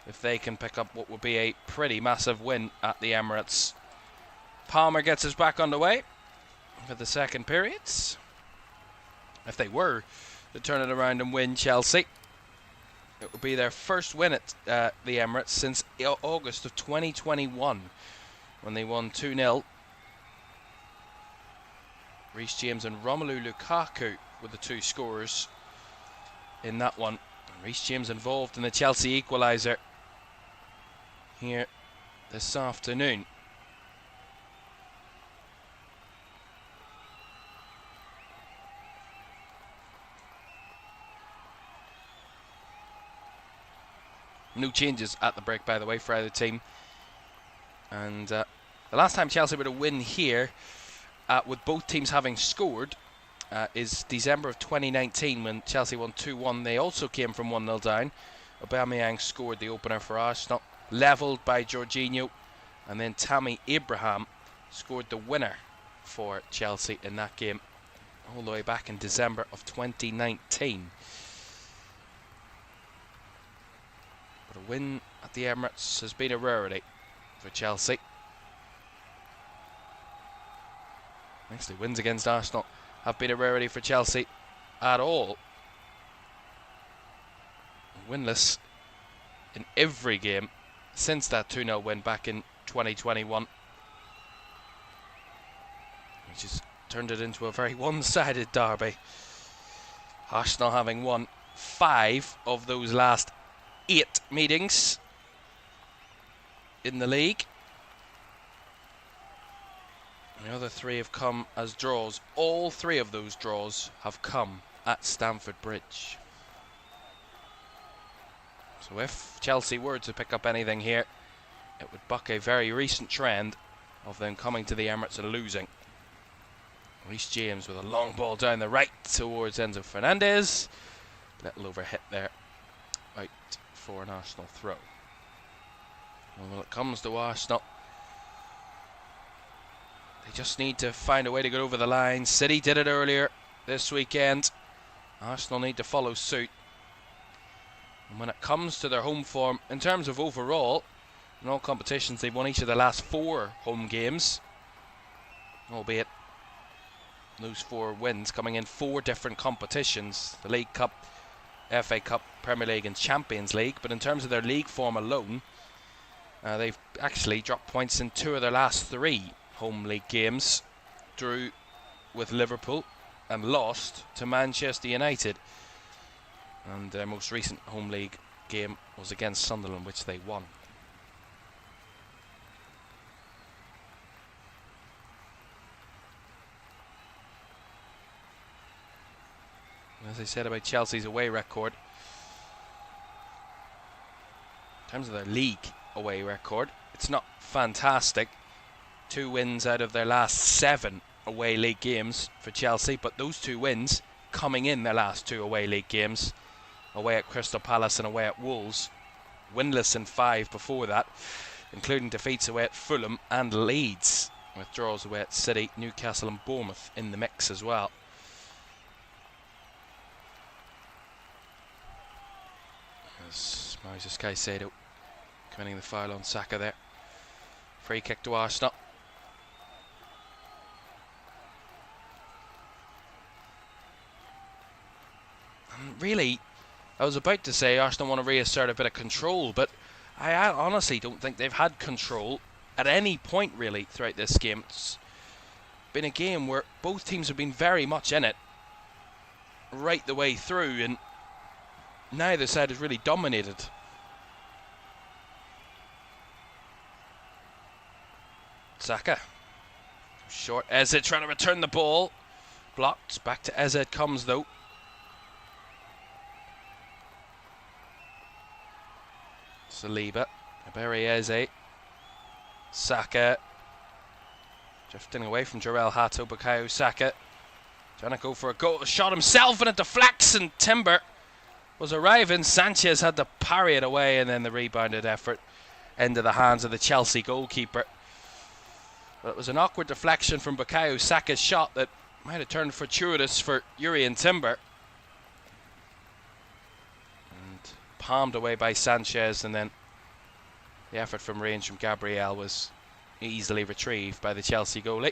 if they can pick up what would be a pretty massive win at the Emirates. Palmer gets us back underway for the second periods. If they were to turn it around and win, Chelsea, it would be their first win at the Emirates since August of 2021, when they won 2-0. Reece James and Romelu Lukaku were the two scorers in that one. And Reece James involved in the Chelsea equaliser here this afternoon. No changes at the break, by the way, for either team. And the last time Chelsea were to win here, with both teams having scored, is December of 2019, when Chelsea won 2-1. They also came from 1-0 down. Aubameyang scored the opener for Arsenal, levelled by Jorginho, and then Tammy Abraham scored the winner for Chelsea in that game, all the way back in December of 2019. But a win at the Emirates has been a rarity for Chelsea. Actually, wins against Arsenal have been a rarity for Chelsea at all. Winless in every game since that 2-0 win back in 2021, which has turned it into a very one-sided derby. Arsenal having won 5 of those last 8 meetings in the league. The other 3 have come as draws. All 3 of those draws have come at Stamford Bridge. So if Chelsea were to pick up anything here, it would buck a very recent trend of them coming to the Emirates and losing. Reece James with a long ball down the right towards Enzo Fernandez. Little overhit there, out for an Arsenal throw. And when it comes to Arsenal, they just need to find a way to get over the line. City did it earlier this weekend. Arsenal need to follow suit. And when it comes to their home form, in terms of overall, in all competitions, they've won each of the last 4 home games, albeit those 4 wins coming in 4 different competitions: the League Cup, FA Cup, Premier League and Champions League. But in terms of their league form alone, they've actually dropped points in 2 of their last 3 home league games. Drew with Liverpool and lost to Manchester United. And their most recent home league game was against Sunderland, which they won. As I said about Chelsea's away record, in terms of their league away record, it's not fantastic. 2 wins out of their last 7 away league games for Chelsea, but those 2 wins coming in their last 2 away league games, away at Crystal Palace and away at Wolves. Winless in 5 before that, including defeats away at Fulham and Leeds, with draws away at City, Newcastle and Bournemouth in the mix as well. As Moses Caicedo committing the foul on Saka there. Free kick to Arsenal. And really, I was about to say Arsenal want to reassert a bit of control, but I honestly don't think they've had control at any point really throughout this game. It's been a game where both teams have been very much in it right the way through, and neither side has really dominated. Saka. Short. Eze trying to return the ball. Blocked. Back to Eze it comes though. Saliba. Ebere Eze. Saka. Drifting away from Jarell Hato. Bukayo Saka. Trying to go for a goal. Shot himself and it deflects, and Timber was arriving. Sanchez had to parry it away, and then the rebounded effort into the hands of the Chelsea goalkeeper. But it was an awkward deflection from Bukayo Saka's shot that might have turned fortuitous for Jurrien Timber. And palmed away by Sanchez, and then the effort from range from Gabriel was easily retrieved by the Chelsea goalie.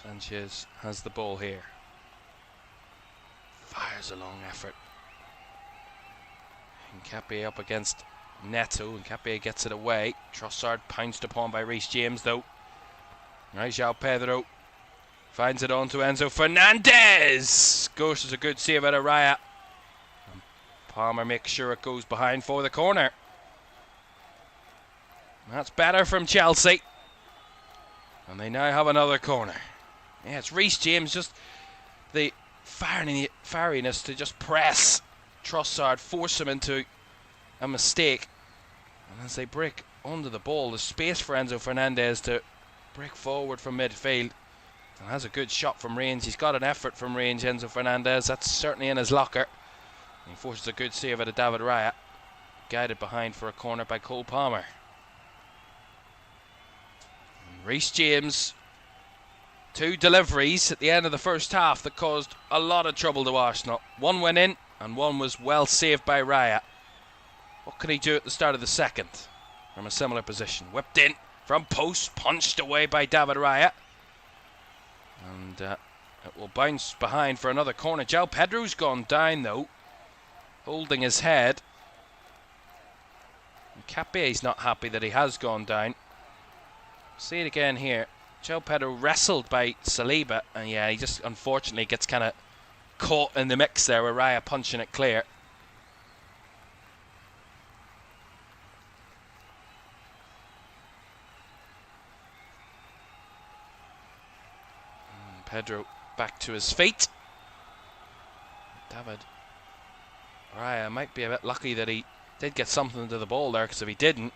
Sanchez has the ball here. Fires a long effort. Nkapie up against Neto. Nkapie gets it away. Trossard pounced upon by Reece James though. Right, João Pedro finds it on to Enzo Fernandez. Gosh, is a good save out of Raya. And Palmer makes sure it goes behind for the corner. That's better from Chelsea. And they now have another corner. Yeah, it's Reece James, just the fieriness to just press Trossard, force him into a mistake. And as they break onto the ball, there's space for Enzo Fernandez to break forward from midfield. And has a good shot from range. He's got an effort from range, Enzo Fernandez. That's certainly in his locker. And he forces a good save out of David Raya. Guided behind for a corner by Cole Palmer. And Reece James. 2 deliveries at the end of the first half that caused a lot of trouble to Arsenal. One went in and one was well saved by Raya. What could he do at the start of the second from a similar position? Whipped in From post, punched away by David Raya. And it will bounce behind for another corner. João Pedro's gone down though, holding his head. Capier's not happy that he has gone down. See it again here. João Pedro wrestled by Saliba, and yeah, he just unfortunately gets kind of caught in the mix there with Raya punching it clear. And Pedro back to his feet. David Raya might be a bit lucky that he did get something to the ball there, because if he didn't,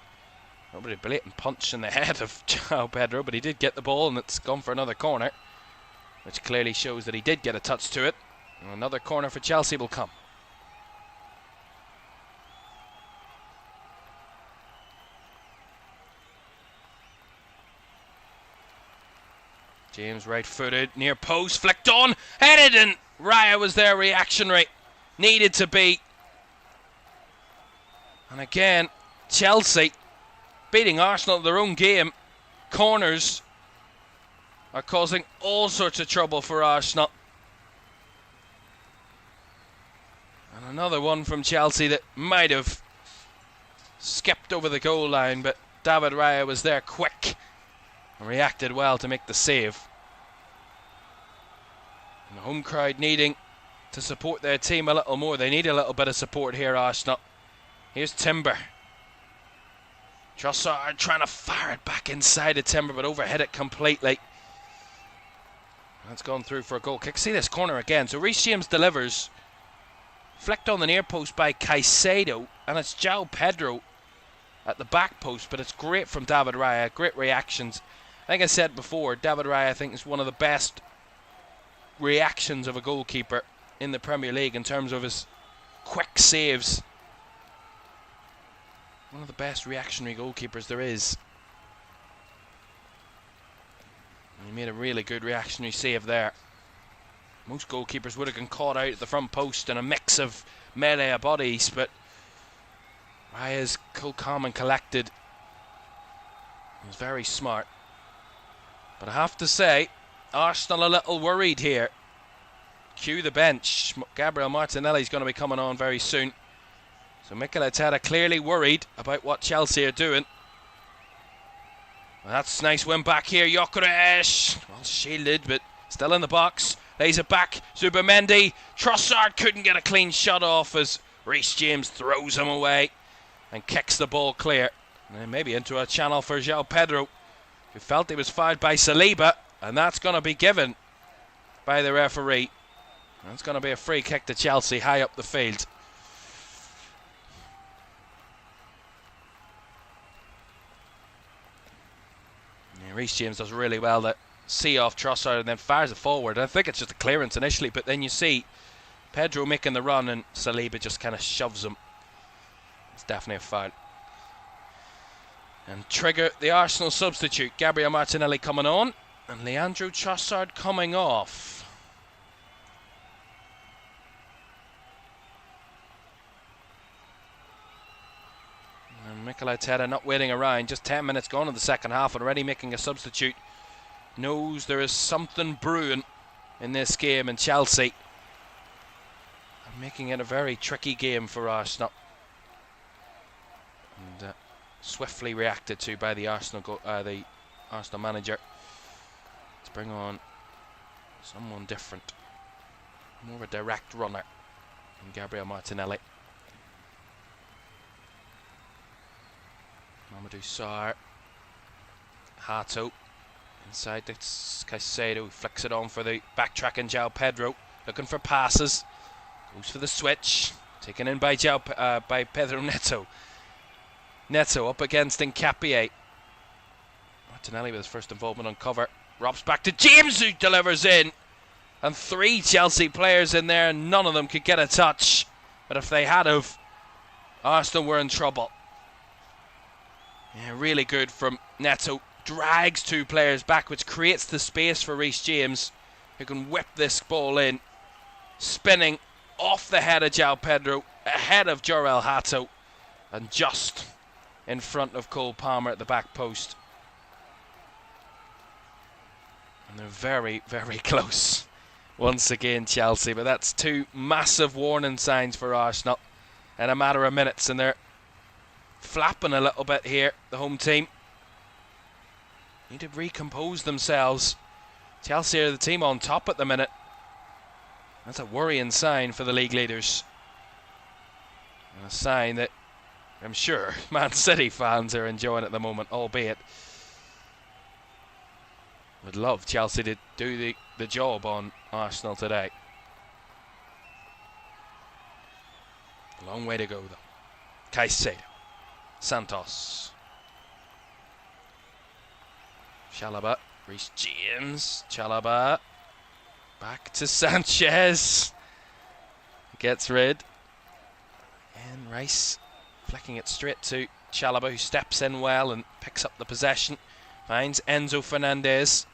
probably a blatant punch in the head of João Pedro, but he did get the ball and it's gone for another corner, which clearly shows that he did get a touch to it. And another corner for Chelsea will come. James right-footed, near post, flicked on, headed, and Raya was there reactionary. Needed to be. And again, Chelsea beating Arsenal at their own game. Corners are causing all sorts of trouble for Arsenal. And another one from Chelsea that might have skipped over the goal line, but David Raya was there quick and reacted well to make the save. And the home crowd needing to support their team a little more. They need a little bit of support here, Arsenal. Here's Timber. Trossard trying to fire it back inside of Timber, but overhit it completely. That's gone through for a goal kick. See this corner again. So Reece James delivers. Flicked on the near post by Caicedo, and it's João Pedro at the back post, but it's great from David Raya. Great reactions. I think I said before, David Raya I think is one of the best reactions of a goalkeeper in the Premier League in terms of his quick saves. One of the best reactionary goalkeepers there is. And he made a really good reactionary save there. Most goalkeepers would have been caught out at the front post in a mix of melee of bodies, but Raya's cool, calm and collected. He was very smart. But I have to say, Arsenal a little worried here. Cue the bench. Gabriel Martinelli's going to be coming on very soon. So Mikel Arteta clearly worried about what Chelsea are doing. Well, that's a nice win back here. Gyökeres, well shielded, but still in the box. Lays it back. Zubimendi. Trossard couldn't get a clean shot off as Reece James throws him away and kicks the ball clear. And then maybe into a channel for João Pedro, who felt he was fouled by Saliba, and that's going to be given by the referee. That's going to be a free kick to Chelsea high up the field. Reece James does really well to see off Trossard and then fires it forward. I think it's just a clearance initially, but then you see Pedro making the run and Saliba just kind of shoves him. It's definitely a foul. And trigger the Arsenal substitute. Gabriel Martinelli coming on and Leandro Trossard coming off. Mikel Arteta not waiting around, just 10 minutes gone in the second half and already making a substitute. Knows there is something brewing in this game in Chelsea. And making it a very tricky game for Arsenal. And swiftly reacted to by the Arsenal manager to bring on someone different. More of a direct runner than Gabriel Martinelli. Mamadou Sarr, Hato inside to Caicedo, flicks it on for the backtracking João Pedro, looking for passes, goes for the switch, taken in by Pedro Neto. Neto up against Nkapie. Martinelli with his first involvement on cover, robs back to James, who delivers in, and 3 Chelsea players in there, and none of them could get a touch, but if they had have, Arsenal were in trouble. Yeah, really good from Neto. Drags 2 players back, which creates the space for Reece James, who can whip this ball in, spinning off the head of João Pedro, ahead of Jorel Hato, and just in front of Cole Palmer at the back post. And they're very, very close once again, Chelsea. But that's two massive warning signs for Arsenal in a matter of minutes. And they're flapping a little bit here, the home team. Need to recompose themselves. Chelsea are the team on top at the minute. That's a worrying sign for the league leaders. And a sign that I'm sure Man City fans are enjoying at the moment, albeit would love Chelsea to do the job on Arsenal today. A long way to go though. Caicedo, Santos, Chalobah, Reece James, Chalobah, back to Sanchez, gets rid, and Rice flicking it straight to Chalobah, who steps in well and picks up the possession, finds Enzo Fernandez,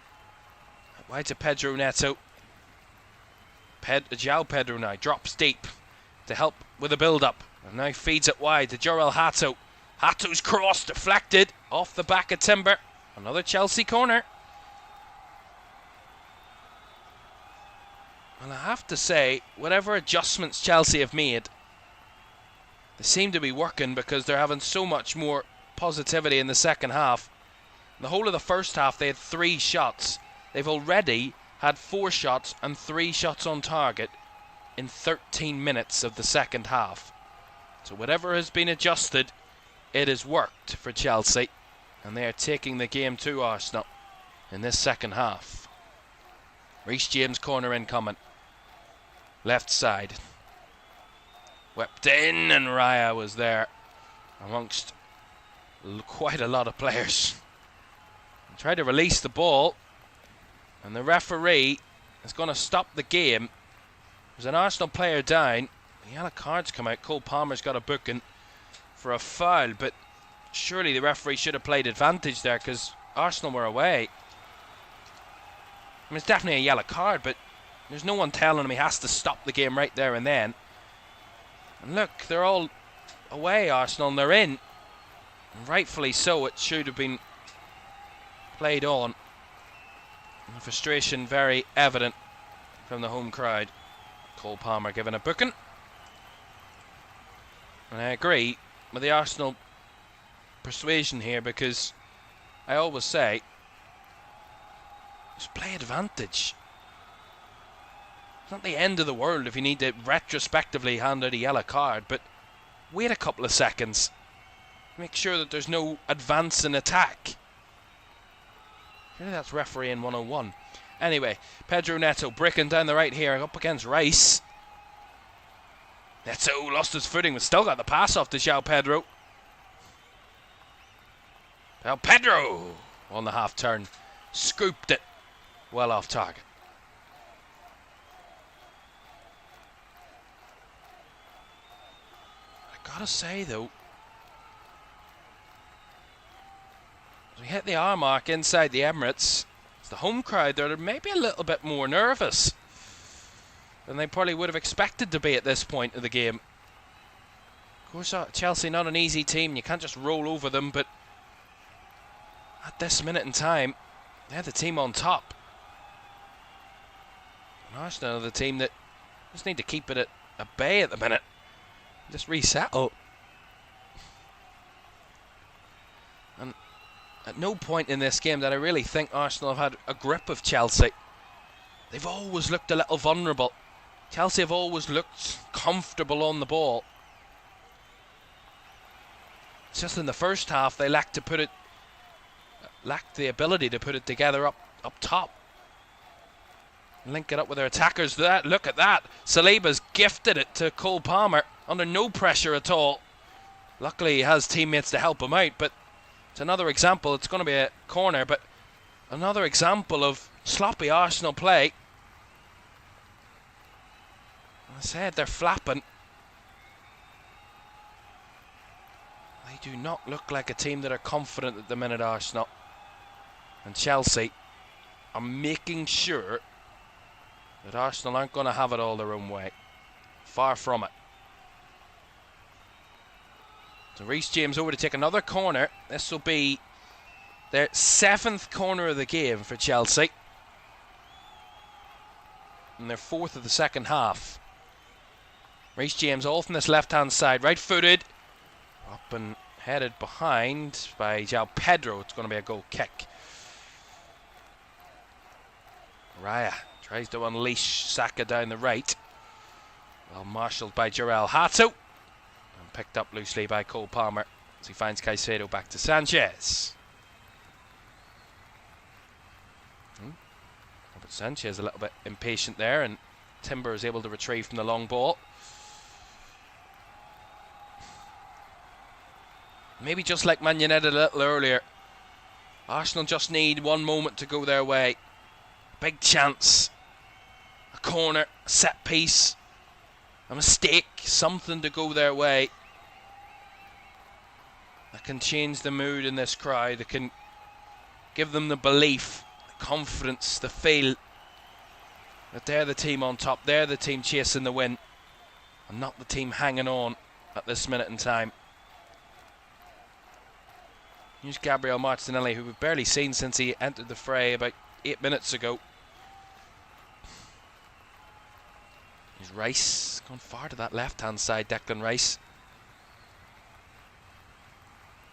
wide to Pedro Neto, João Pedro now drops deep to help with the build-up, and now feeds it wide to Jorel Hato. Hato's cross deflected off the back of Timber. Another Chelsea corner. Well, I have to say, whatever adjustments Chelsea have made, they seem to be working, because they're having so much more positivity in the second half. In the whole of the first half, they had 3 shots. They've already had 4 shots and 3 shots on target in 13 minutes of the second half. So whatever has been adjusted, it has worked for Chelsea, and they are taking the game to Arsenal in this second half. Reece James corner incoming. Left side. Whipped in, and Raya was there amongst quite a lot of players. And tried to release the ball, and the referee is going to stop the game. There's an Arsenal player down. The yellow cards come out. Cole Palmer's got a booking for a foul, but surely the referee should have played advantage there, because Arsenal were away. I mean, it's definitely a yellow card, but there's no one telling him he has to stop the game right there and then. And look, they're all away, Arsenal, and they're in. And rightfully so, it should have been played on. And the frustration very evident from the home crowd. Cole Palmer given a booking. And I agree with the Arsenal persuasion here, because I always say, just play advantage. It's not the end of the world if you need to retrospectively hand out a yellow card, but wait a couple of seconds. Make sure that there's no advance in attack. Really, that's refereeing 101. Anyway, Pedro Neto breaking down the right here, up against Rice. Neto lost his footing, but still got the pass off to João Pedro. João Pedro on the half turn, scooped it well off target. I gotta say though, as we hit the hour mark inside the Emirates, it's the home crowd that are maybe a little bit more nervous than they probably would have expected to be at this point of the game. Of course, Chelsea not an easy team, you can't just roll over them, but at this minute in time, they're the team on top. And Arsenal are the team that just need to keep it at bay at the minute. Just resettle. And at no point in this game did I really think Arsenal have had a grip of Chelsea. They've always looked a little vulnerable. Chelsea have always looked comfortable on the ball. It's just in the first half they lacked the ability to put it together up top. Link it up with their attackers. Look at that. Saliba's gifted it to Cole Palmer under no pressure at all. Luckily he has teammates to help him out, but it's another example. It's going to be a corner, but another example of sloppy Arsenal play. I said they're flapping. They do not look like a team that are confident at the minute, Arsenal. And Chelsea are making sure that Arsenal aren't going to have it all their own way. Far from it. So Reece James over to take another corner. This will be their 7th corner of the game for Chelsea. in their fourth of the second half. Reece James all from this left-hand side, right-footed. Up and headed behind by João Pedro. It's going to be a goal kick. Raya tries to unleash Saka down the right. Well marshalled by Jorel Hato. And picked up loosely by Cole Palmer as he finds Caicedo back to Sanchez. But Sanchez a little bit impatient there, and Timber is able to retrieve from the long ball. Maybe just like Man United a little earlier, Arsenal just need one moment to go their way. Big chance, a corner, a set piece, a mistake, something to go their way that can change the mood in this crowd, that can give them the belief, the confidence, the feel that they're the team on top, they're the team chasing the win, and not the team hanging on at this minute in time. Here's Gabriel Martinelli, who we've barely seen since he entered the fray about 8 minutes ago. Here's Rice, gone far to that left-hand side, Declan Rice.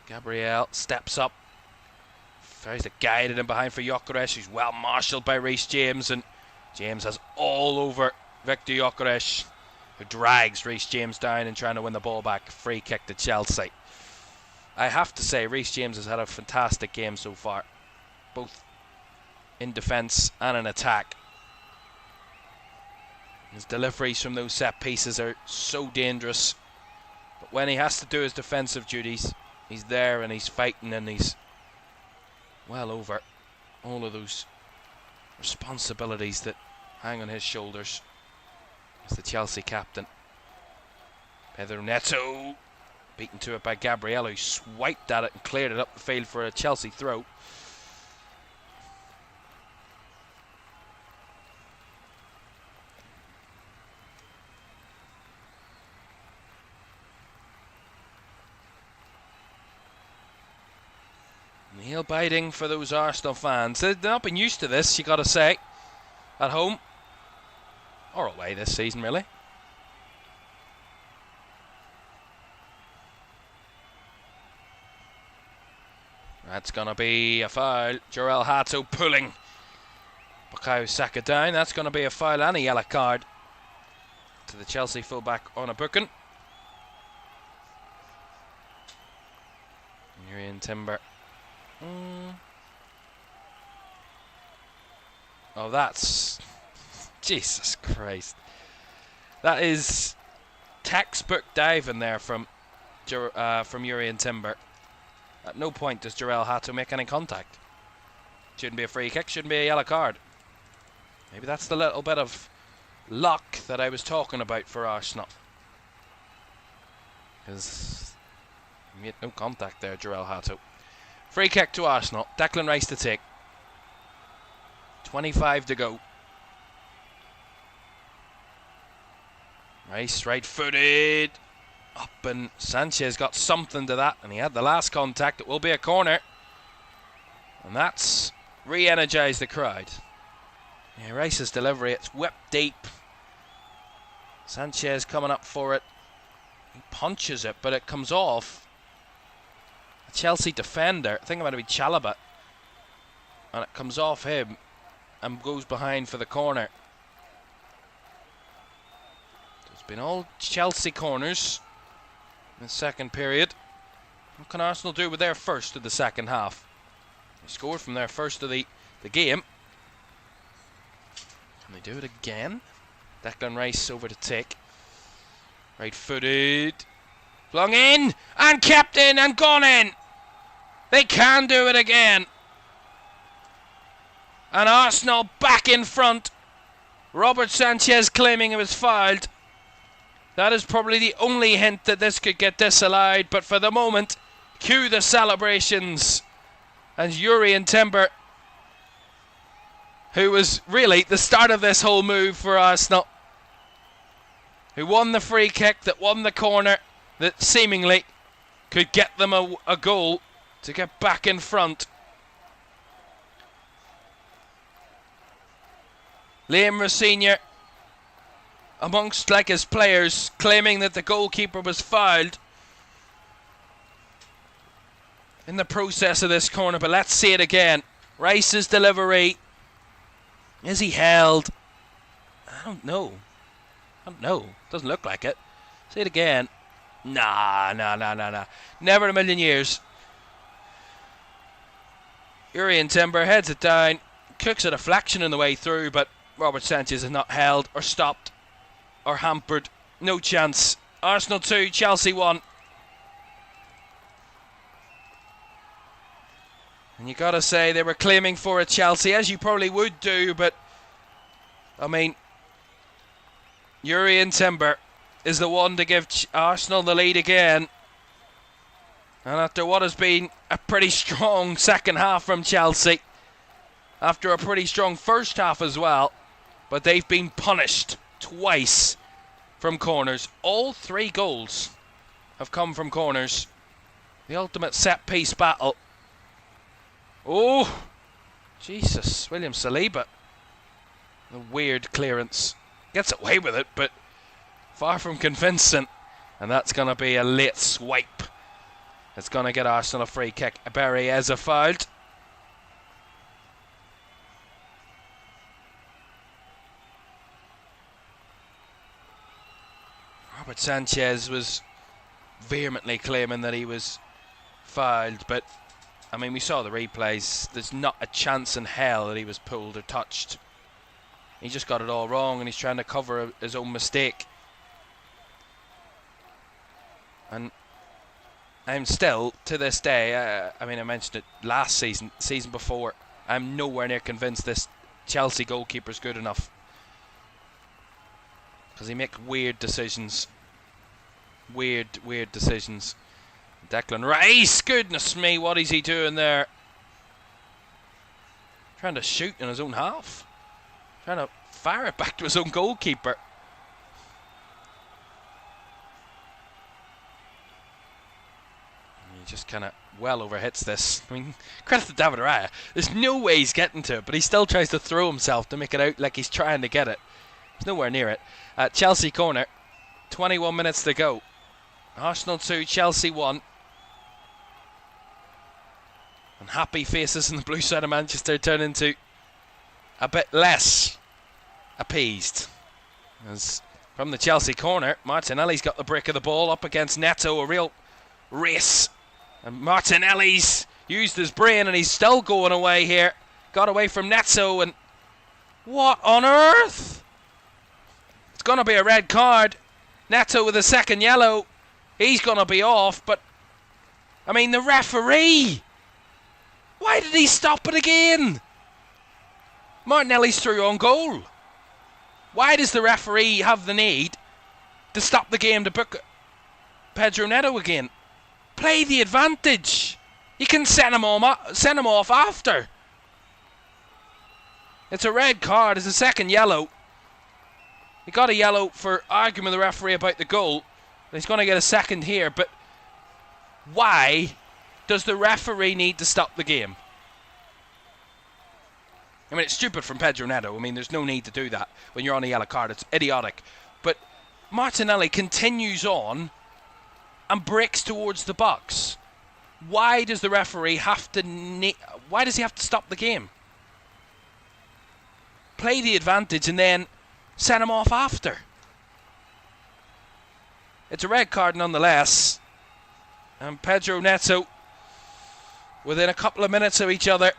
Gabriel steps up, tries to guide it in behind for Gyökeres, who's well marshalled by Reece James, and James has all over Victor Gyökeres, who drags Reece James down and trying to win the ball back. Free kick to Chelsea. I have to say, Reece James has had a fantastic game so far, both in defence and in attack. His deliveries from those set pieces are so dangerous, but when he has to do his defensive duties, he's there and he's fighting and he's well over all of those responsibilities that hang on his shoulders as the Chelsea captain. Pedro Neto beaten to it by Gabriel, who swiped at it and cleared it up the field for a Chelsea throw. Nail biting for those Arsenal fans. They've not been used to this, you got to say, at home or away this season, really. That's going to be a foul. Jorel Hato pulling Bukayo Saka down. That's going to be a foul and a yellow card to the Chelsea fullback on a booking. Urian Timber. Oh, that's... Jesus Christ. That is textbook diving there from Urian Timber. At no point does Jorel Hato make any contact. Shouldn't be a free kick, shouldn't be a yellow card. Maybe that's the little bit of luck that I was talking about for Arsenal. Because he made no contact there, Jorel Hato. Free kick to Arsenal. Declan Rice to take. 25 to go. Rice right-footed. Up, and Sanchez got something to that, and he had the last contact. It will be a corner, and that's re-energised the crowd. Yeah, Rice's delivery, it's whipped deep. Sanchez coming up for it. He punches it, but it comes off a Chelsea defender. I think it might be Chalobah, and it comes off him and goes behind for the corner. It's been all Chelsea corners in the second period. What can Arsenal do with their first of the second half? They scored from their first of the game. Can they do it again? Declan Rice over to take. Right-footed. Flung in and kept in and gone in. They can do it again. And Arsenal back in front. Robert Sanchez claiming it was fouled. That is probably the only hint that this could get disallowed, but for the moment, cue the celebrations. And Urian Timber, who was really the start of this whole move for Arsenal, who won the free kick, that won the corner, that seemingly could get them a goal to get back in front. Liam Rossinier amongst like his players, claiming that the goalkeeper was fouled in the process of this corner. But let's see it again. Rice's delivery. Is he held? I don't know. Doesn't look like it. See it again. Nah. Never in a million years. Urian Timber heads it down. Cooks a deflection on the way through, but Robert Sanchez is not held or stopped or hampered. No chance. Arsenal 2, Chelsea 1. And you gotta say, they were claiming for it, Chelsea, as you probably would do, but I mean, Urian Timber is the one to give Arsenal the lead again. And after what has been a pretty strong second half from Chelsea, after a pretty strong first half as well, but they've been punished twice from corners. All 3 goals have come from corners. The ultimate set-piece battle. Oh, Jesus, William Saliba. A weird clearance. Gets away with it, but far from convincing. And that's going to be a late swipe. It's going to get Arsenal a free kick. Berrieza fouled. Robert Sanchez was vehemently claiming that he was fouled, but I mean, we saw the replays. There's not a chance in hell that he was pulled or touched. He just got it all wrong, and he's trying to cover his own mistake. And I'm still, to this day, I mean, I mentioned it last season before, I'm nowhere near convinced this Chelsea goalkeeper's good enough. Because he makes weird decisions. Weird decisions. Declan Rice, goodness me, what is he doing there? Trying to shoot in his own half. Trying to fire it back to his own goalkeeper. He just kind of well overhits this. I mean, credit to David Raya. There's no way he's getting to it, but he still tries to throw himself to make it out like he's trying to get it. He's nowhere near it. Chelsea corner. 21 minutes to go. Arsenal 2, Chelsea 1. And happy faces in the blue side of Manchester turn into a bit less appeased. As from the Chelsea corner, Martinelli's got the break of the ball up against Neto, a real race. And Martinelli's used his brain and he's still going away here. Got away from Neto, and what on earth? It's going to be a red card. Neto with a second yellow. He's going to be off, but I mean, the referee. Why did he stop it again? Martinelli's through on goal. Why does the referee have the need to stop the game to book Pedro Neto again? Play the advantage. You can send him off after. It's a red card. It's a second yellow. He got a yellow for arguing with the referee about the goal. He's going to get a second here, but why does the referee need to stop the game? I mean, it's stupid from Pedro Neto. I mean, there's no need to do that when you're on a yellow card. It's idiotic. But Martinelli continues on and breaks towards the box. Why does the referee have to... why does he have to stop the game? Play the advantage and then send him off after. It's a red card nonetheless. And Pedro Neto, within a couple of minutes of each other,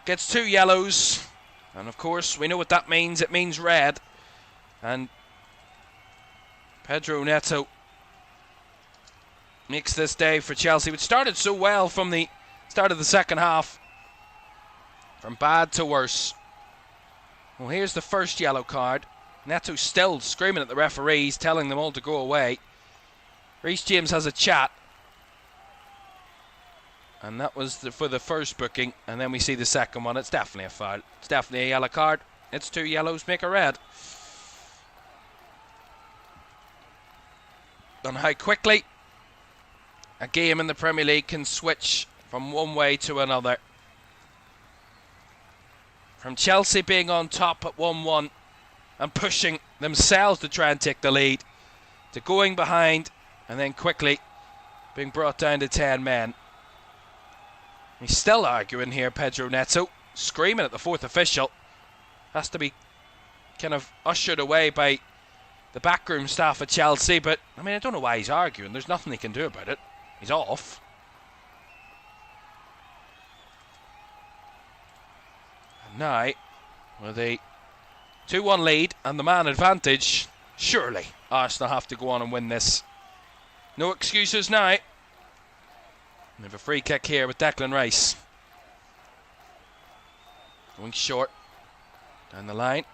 gets 2 yellows. And of course, we know what that means. It means red. And Pedro Neto makes this day for Chelsea, which started so well from the start of the second half. From bad to worse. Well, here's the first yellow card. Neto still screaming at the referees, telling them all to go away. Reece James has a chat. And that was for the first booking. And then we see the second one. It's definitely a foul. It's definitely a yellow card. It's 2 yellows, make a red. And how quickly a game in the Premier League can switch from one way to another. From Chelsea being on top at 1-1 and pushing themselves to try and take the lead, to going behind and then quickly being brought down to 10 men. He's still arguing here, Pedro Neto, screaming at the fourth official. Has to be kind of ushered away by the backroom staff at Chelsea, but I mean, I don't know why he's arguing. There's nothing he can do about it. He's off. And now, with a 2-1 lead and the man advantage, surely Arsenal have to go on and win this. No excuses now. We have a free kick here with Declan Rice. Going short. Down the line.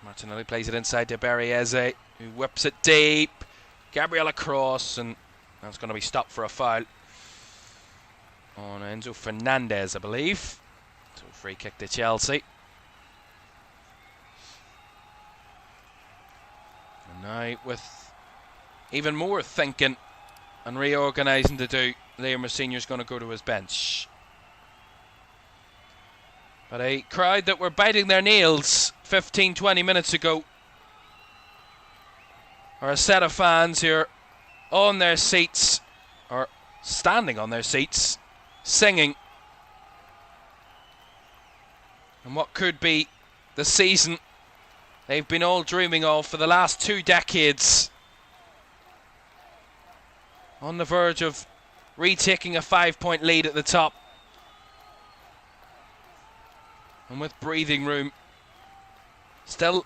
Martinelli plays it inside to Berriese, who whips it deep. Gabriel across, and that's going to be stopped for a foul on Enzo Fernandez, I believe. So free kick to Chelsea. And now with even more thinking and reorganising to do, Liam Senior's going to go to his bench. But a crowd that were biting their nails 15-20 minutes ago are a set of fans who are on their seats, or standing on their seats, singing. And what could be the season they've been all dreaming of for the last 2 decades. On the verge of retaking a 5-point lead at the top. And with breathing room. Still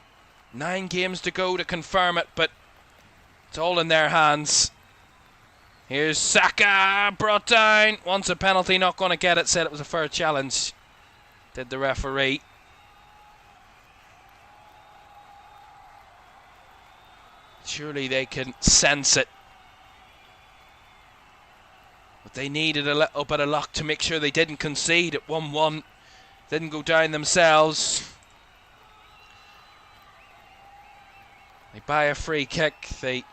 9 games to go to confirm it, but it's all in their hands. Here's Saka, brought down. Wants a penalty, not going to get it. Said it was a fair challenge, did the referee. Surely they can sense it. But they needed a little bit of luck to make sure they didn't concede at 1-1. Didn't go down themselves. They buy a free kick. They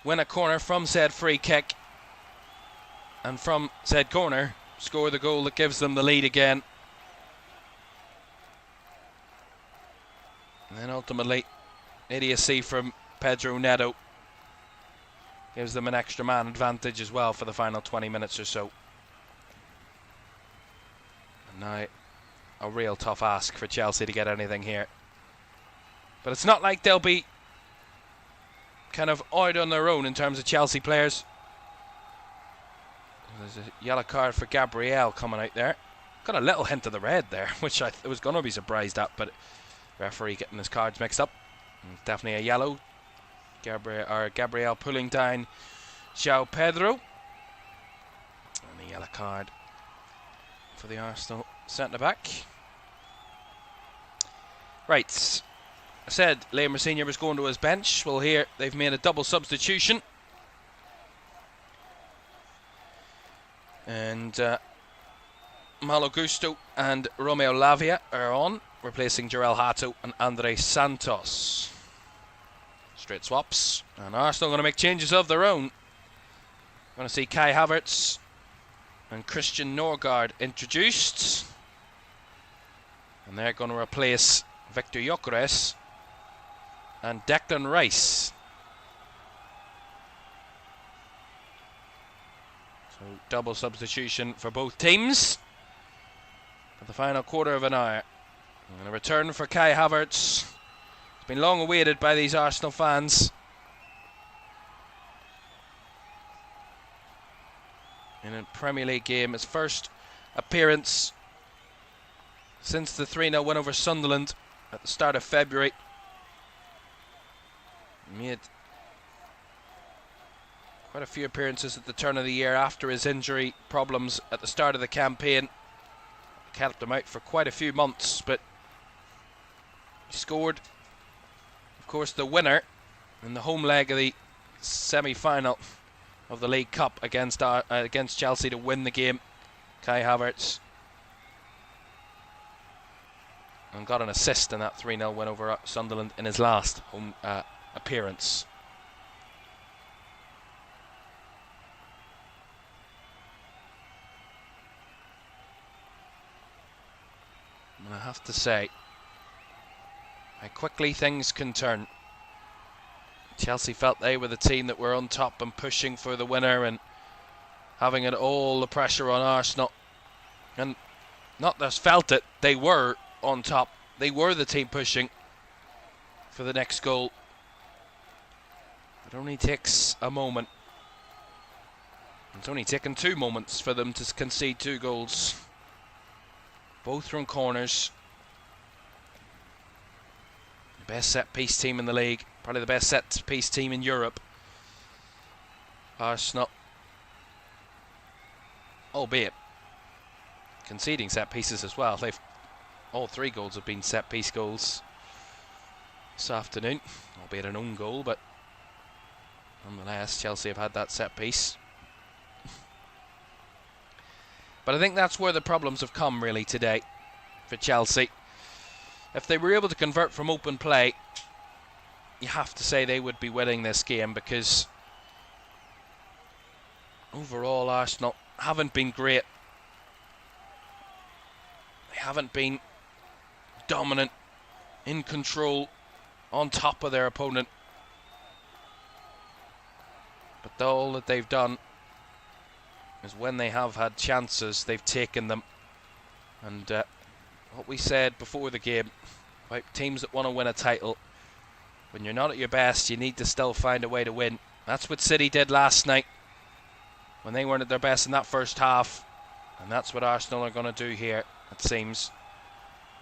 win a corner from said free kick. And from said corner, score the goal that gives them the lead again. And then ultimately, idiocy from Pedro Neto gives them an extra man advantage as well for the final 20 minutes or so. And now, a real tough ask for Chelsea to get anything here. But it's not like they'll be kind of out on their own in terms of Chelsea players. There's a yellow card for Gabriel coming out there. Got a little hint of the red there, which I was going to be surprised at, but referee getting his cards mixed up. Definitely a yellow. Gabriel pulling down João Pedro. And a yellow card for the Arsenal centre-back. Right. I said Liam Senior was going to his bench. Well, here they've made a double substitution. And Malo Gusto and Romeo Lavia are on, replacing Jarell Hato and Andre Santos. Straight swaps. And Arsenal going to make changes of their own. Going to see Kai Havertz and Christian Norgard introduced. And they're going to replace Victor Gyökeres and Declan Rice. So double substitution for both teams for the final quarter of an hour. And a return for Kai Havertz. It's been long awaited by these Arsenal fans. In a Premier League game, his first appearance since the 3-0 win over Sunderland at the start of February. He made quite a few appearances at the turn of the year after his injury problems at the start of the campaign. Kept him out for quite a few months, but he scored, of course, the winner in the home leg of the semi-final of the League Cup against Chelsea to win the game. Kai Havertz. And got an assist in that 3-0 win over Sunderland in his last home appearance. And I have to say, how quickly things can turn. Chelsea felt they were the team that were on top and pushing for the winner and having it all the pressure on Arsenal. And not just felt it, they were on top. They were the team pushing for the next goal. It only takes a moment. It's only taken 2 moments for them to concede 2 goals. Both from corners. The best set-piece team in the league. Probably the best set-piece team in Europe. Arsenal, albeit conceding set-pieces as well. All 3 goals have been set-piece goals this afternoon. Albeit an own goal, but nonetheless, Chelsea have had that set-piece. But I think that's where the problems have come really today for Chelsea. If they were able to convert from open play, you have to say they would be winning this game, because overall Arsenal haven't been great. They haven't been dominant, in control, on top of their opponent. But all that they've done is when they have had chances, they've taken them. And what we said before the game about teams that want to win a title, when you're not at your best, you need to still find a way to win. That's what City did last night when they weren't at their best in that first half, and that's what Arsenal are going to do here, it seems.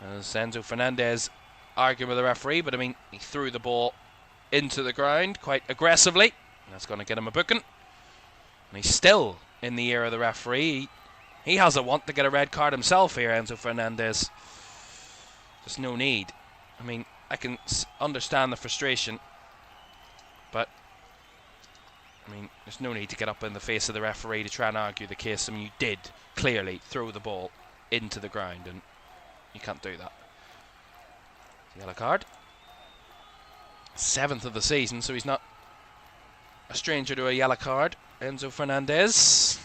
As Enzo Fernandez arguing with the referee, but I mean, he threw the ball into the ground quite aggressively, and that's going to get him a booking. And he's still in the ear of the referee. He has a want to get a red card himself here, Enzo Fernandez. There's no need. I mean, I can understand the frustration, but I mean, there's no need to get up in the face of the referee to try and argue the case. I mean, you did clearly throw the ball into the ground, and you can't do that. Yellow card. 7th of the season, so he's not a stranger to a yellow card. Enzo Fernandez.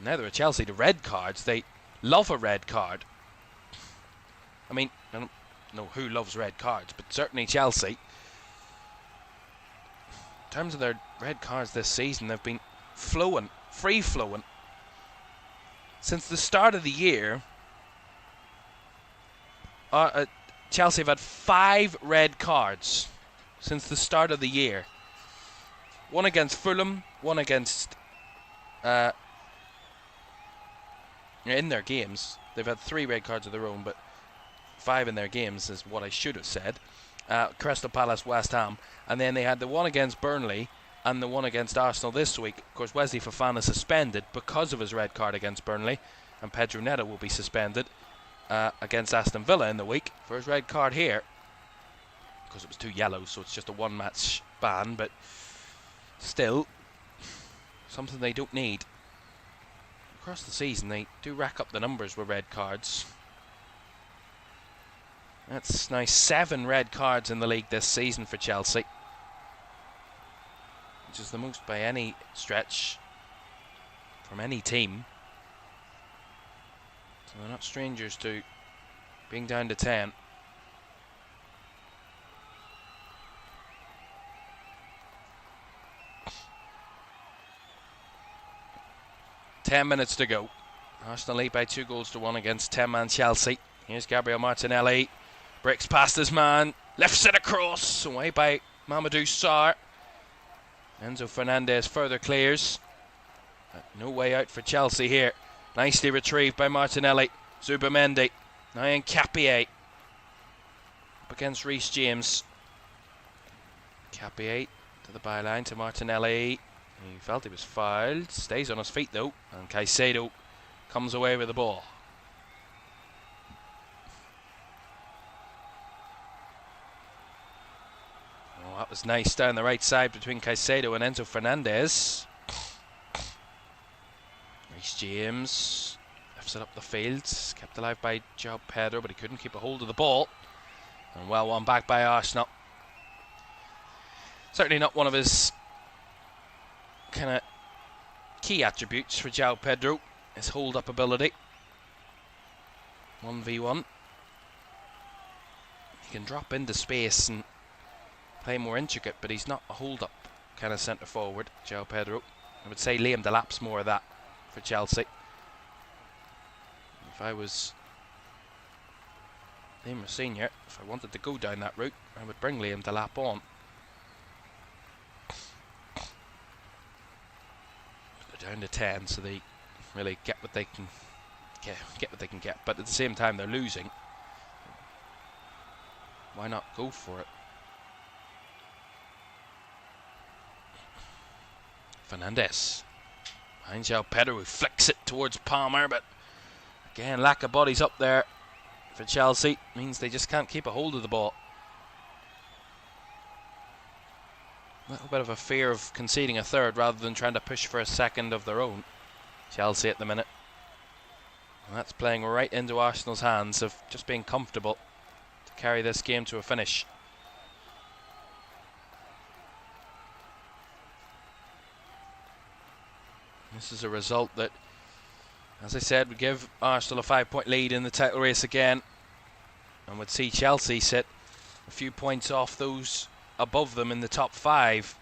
Neither are Chelsea to red cards. They love a red card. I mean, I don't know who loves red cards, but certainly Chelsea. In terms of their red cards this season, they've been flowing, free-flowing. Since the start of the year, Chelsea have had 5 red cards since the start of the year. 1 against Fulham, 1 against in their games. They've had 3 red cards of their own, but 5 in their games is what I should have said. Crystal Palace, West Ham, and then they had the 1 against Burnley and the 1 against Arsenal this week. Of course, Wesley Fofana suspended because of his red card against Burnley, and Pedro Neto will be suspended against Aston Villa in the week for his red card here, because it was 2 yellows, so it's just a 1-match ban, but still something they don't need. Across the season, they do rack up the numbers with red cards. That's now 7 red cards in the league this season for Chelsea, which is the most by any stretch from any team. So they're not strangers to being down to 10. Minutes to go. Arsenal lead by 2-1 against 10-man Chelsea. Here's Gabriel Martinelli. Breaks past his man. Lifts it across. Away by Mamadou Sarr. Enzo Fernandez further clears. No way out for Chelsea here. Nicely retrieved by Martinelli. Zubamendi. Now Nkapie. Up against Reece James. Nkapie to the byline to Martinelli. He felt he was fouled. Stays on his feet though. And Caicedo comes away with the ball. Oh, that was nice down the right side between Caicedo and Enzo Fernandez. Reece James lifts it up the field. Kept alive by João Pedro, but he couldn't keep a hold of the ball. And well won back by Arsenal. Certainly not one of his kind of key attributes for João Pedro, his hold-up ability. 1v1. He can drop into space and play more intricate, but he's not a hold-up kind of centre forward, João Pedro. I would say Liam Delap's more of that for Chelsea. If I was Liam Senior, if I wanted to go down that route, I would bring Liam Delap on. They're down to 10, so they really get what they can get. But at the same time, they're losing. Why not go for it? Fernandes behind João Pedro, who flicks it towards Palmer, but again, lack of bodies up there for Chelsea means they just can't keep a hold of the ball. A little bit of a fear of conceding a third rather than trying to push for a second of their own, Chelsea at the minute. And that's playing right into Arsenal's hands of just being comfortable to carry this game to a finish. This is a result that, as I said, would give Arsenal a 5-point lead in the title race again, and would see Chelsea sit a few points off those above them in the top 5.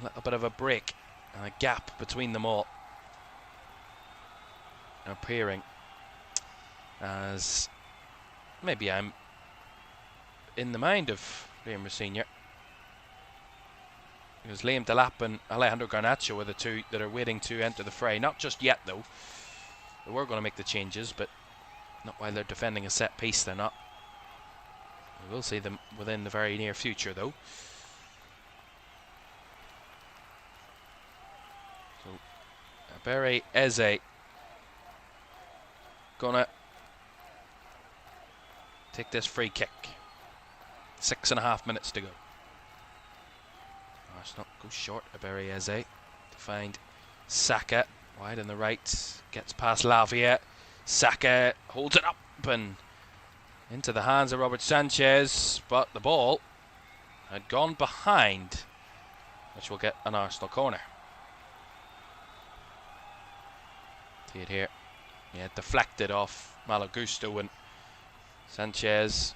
A little bit of a break and a gap between them all appearing, as maybe I'm in the mind of Liam Senior. Because Liam Delap and Alejandro Garnacho are the two that are waiting to enter the fray. Not just yet, though. They were going to make the changes, but not while they're defending a set piece. They're not. We will see them within the very near future, though. So, Abere Eze gonna take this free kick. 6.5 minutes to go. Arsenal goes short. Abere Eze to find Saka wide on the right, gets past Lavia. Saka holds it up and into the hands of Robert Sanchez, but the ball had gone behind, which will get an Arsenal corner. See it here. Yeah, deflected off Malo Gusto, and Sanchez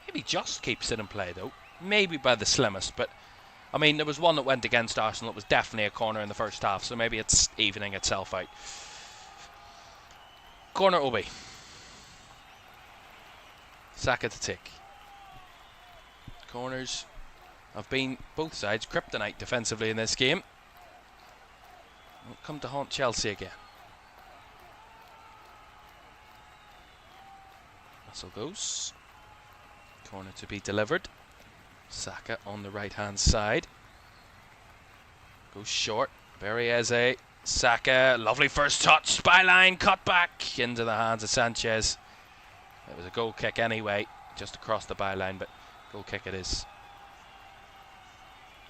maybe just keeps it in play, though. Maybe by the slimmest, but I mean, there was one that went against Arsenal. It was definitely a corner in the first half, so maybe it's evening itself out. Corner Obi. Saka to take. Corners have been both sides kryptonite defensively in this game. Won't come to haunt Chelsea again. Russell goes. Corner to be delivered. Saka on the right hand side. Goes short. Abere Eze. Saka, lovely first touch. Byline cut back into the hands of Sanchez. It was a goal kick anyway, just across the byline, but goal kick it is.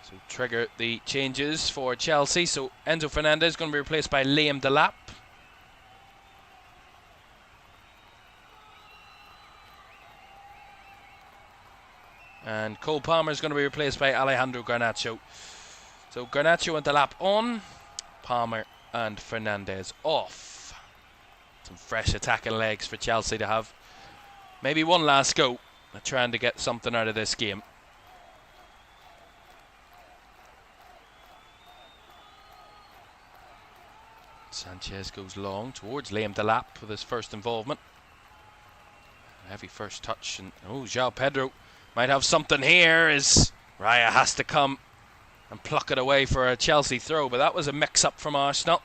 So trigger the changes for Chelsea. So Enzo Fernandez going to be replaced by Liam Delap. And Cole Palmer is going to be replaced by Alejandro Garnacho. So Garnacho and Delap on, Palmer and Fernandes off. Some fresh attacking legs for Chelsea to have maybe one last go at trying to get something out of this game. Sanchez goes long towards Liam Delap with his first involvement. A heavy first touch, and João Pedro might have something here as Raya has to come and pluck it away for a Chelsea throw, but that was a mix-up from Arsenal.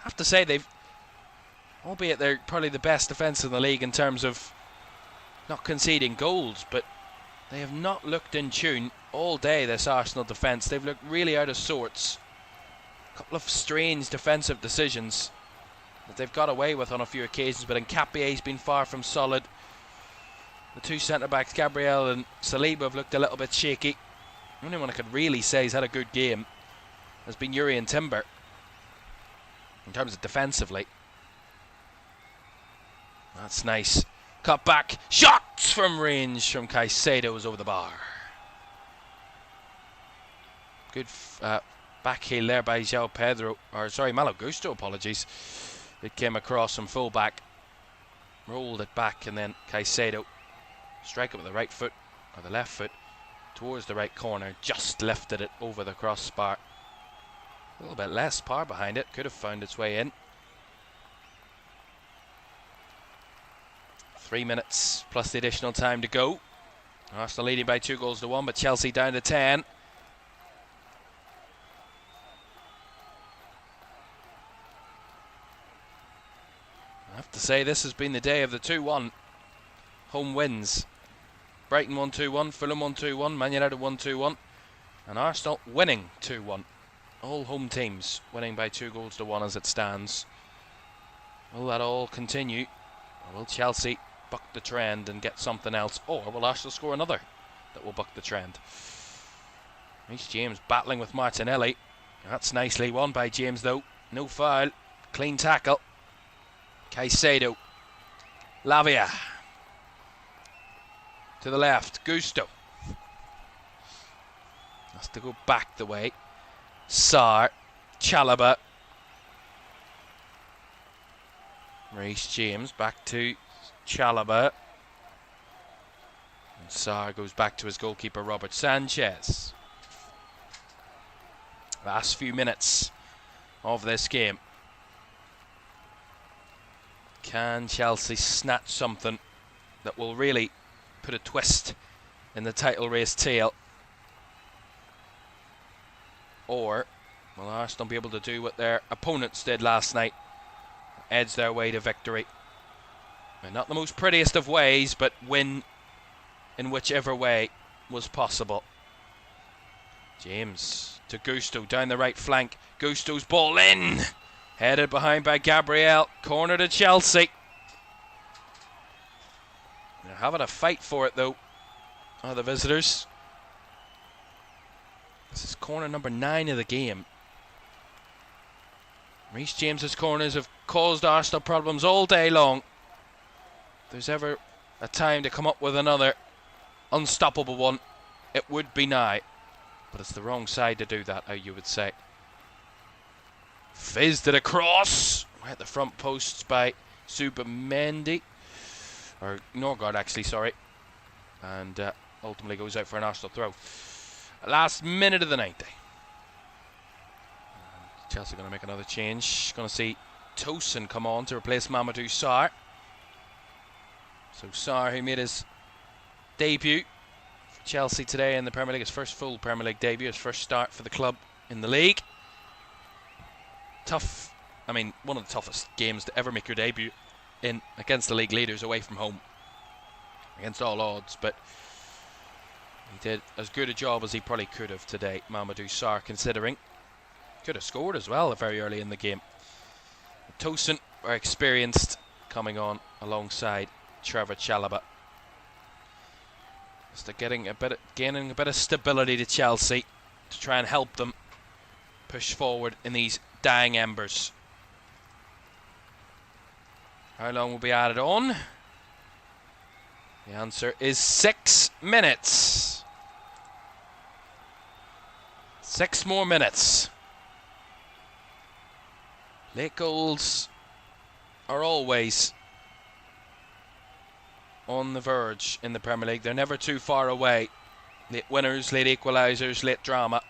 I have to say, albeit they're probably the best defence in the league in terms of not conceding goals, but they have not looked in tune all day, this Arsenal defence. They've looked really out of sorts. A couple of strange defensive decisions that they've got away with on a few occasions, but Nkapie's been far from solid. The two centre-backs, Gabriel and Saliba, have looked a little bit shaky. The only one I could really say has had a good game has been Yuri and Timber in terms of defensively. That's nice. Cut back. Shots from range from Caicedo was over the bar. Good back heel there by João Pedro. Or sorry, Malo Gusto, apologies. It came across from full back. rolled it back, and then Caicedo strike it with the right foot, or the left foot, towards the right corner, just lifted it over the crossbar. A little bit less power behind it, could have found its way in. 3 minutes plus the additional time to go. Arsenal leading by 2-1, but Chelsea down to 10. I have to say, this has been the day of the 2-1 home wins. Brighton 1-2-1, Fulham 1-2-1, Man United 1-2-1, and Arsenal winning 2-1. All home teams winning by 2-1 as it stands. Will that all continue? Or will Chelsea buck the trend and get something else? Or will Arsenal score another that will buck the trend? Reece James battling with Martinelli. That's nicely won by James though. No foul. Clean tackle. Caicedo. Lavia. To the left. Gusto. Has to go back the way. Sarr. Chalobah. Reece James back to Chalobah. And Sarr goes back to his goalkeeper Robert Sanchez. Last few minutes of this game. Can Chelsea snatch something that will really put a twist in the title race tail? Or will Arsenal be able to do what their opponents did last night? Edge their way to victory. And not the most prettiest of ways, but win in whichever way was possible. James to Gusto down the right flank. Gusto's ball in. Headed behind by Gabriel. Corner to Chelsea. They're having a fight for it though, are the visitors. This is corner number 9 of the game. Reece James's corners have caused Arsenal problems all day long. If there's ever a time to come up with another unstoppable one, it would be now. But it's the wrong side to do that, you would say. Fizzed it across. At the front posts by Subamendi. Or Norgard, actually, sorry. And ultimately goes out for an Arsenal throw. Last minute of the 90. Chelsea going to make another change. Going to see Tosin come on to replace Mamadou Sarr. So Sarr, who made his debut for Chelsea today in the Premier League, his first full Premier League debut, his first start for the club in the league. Tough, I mean, one of the toughest games to ever make your debut in against the league leaders away from home. Against all odds, but he did as good a job as he probably could have today, Mamadou Sarr, considering. Could have scored as well very early in the game. Tosin, very experienced, coming on alongside Trevor Chalobah. Just gaining a bit of stability to Chelsea to try and help them push forward in these dying embers. How long will be added on? The answer is 6 minutes. 6 more minutes. Late goals are always on the verge in the Premier League. They're never too far away. Late winners, late equalisers, late drama.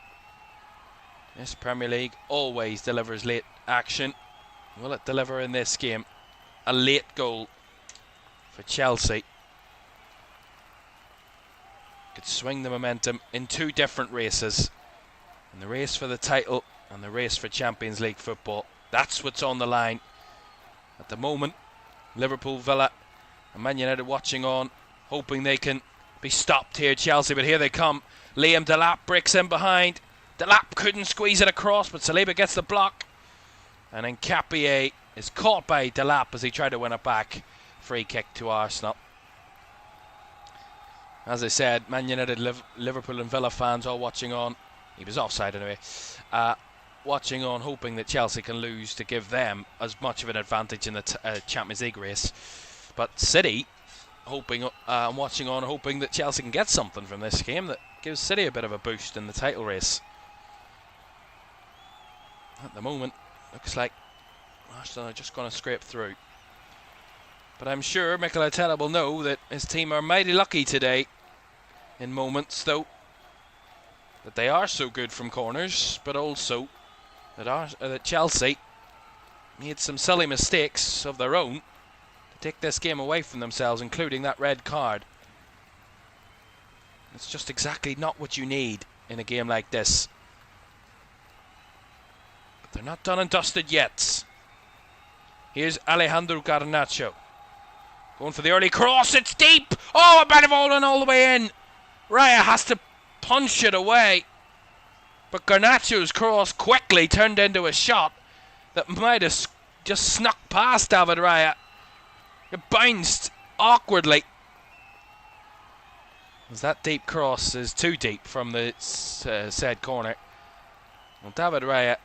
This Premier League always delivers late action. Will it deliver in this game? A late goal for Chelsea could swing the momentum in 2 different races. In the race for the title and the race for Champions League football. That's what's on the line at the moment. Liverpool, Villa and Man United watching on, hoping they can be stopped here, Chelsea, but here they come. Liam Delap breaks in behind. Delap couldn't squeeze it across, but Saliba gets the block. And then Capier is caught by Delap as he tried to win it back. Free kick to Arsenal. As I said, Man United, Liverpool and Villa fans all watching on. He was offside anyway. Watching on, hoping that Chelsea can lose to give them as much of an advantage in the Champions League race. But City, hoping watching on, hoping that Chelsea can get something from this game that gives City a bit of a boost in the title race. At the moment, looks like Arsenal are just going to scrape through. But I'm sure Mikel Arteta will know that his team are mighty lucky today, in moments though, that they are so good from corners, but also that Chelsea made some silly mistakes of their own to take this game away from themselves, including that red card. It's just exactly not what you need in a game like this. But they're not done and dusted yet. Here's Alejandro Garnacho. Going for the early cross, it's deep! Oh, a bit of falling all the way in! Raya has to punch it away. But Garnacho's cross quickly turned into a shot that might have just snuck past David Raya. It bounced awkwardly. As that deep cross is too deep from the said corner. Well, David Raya,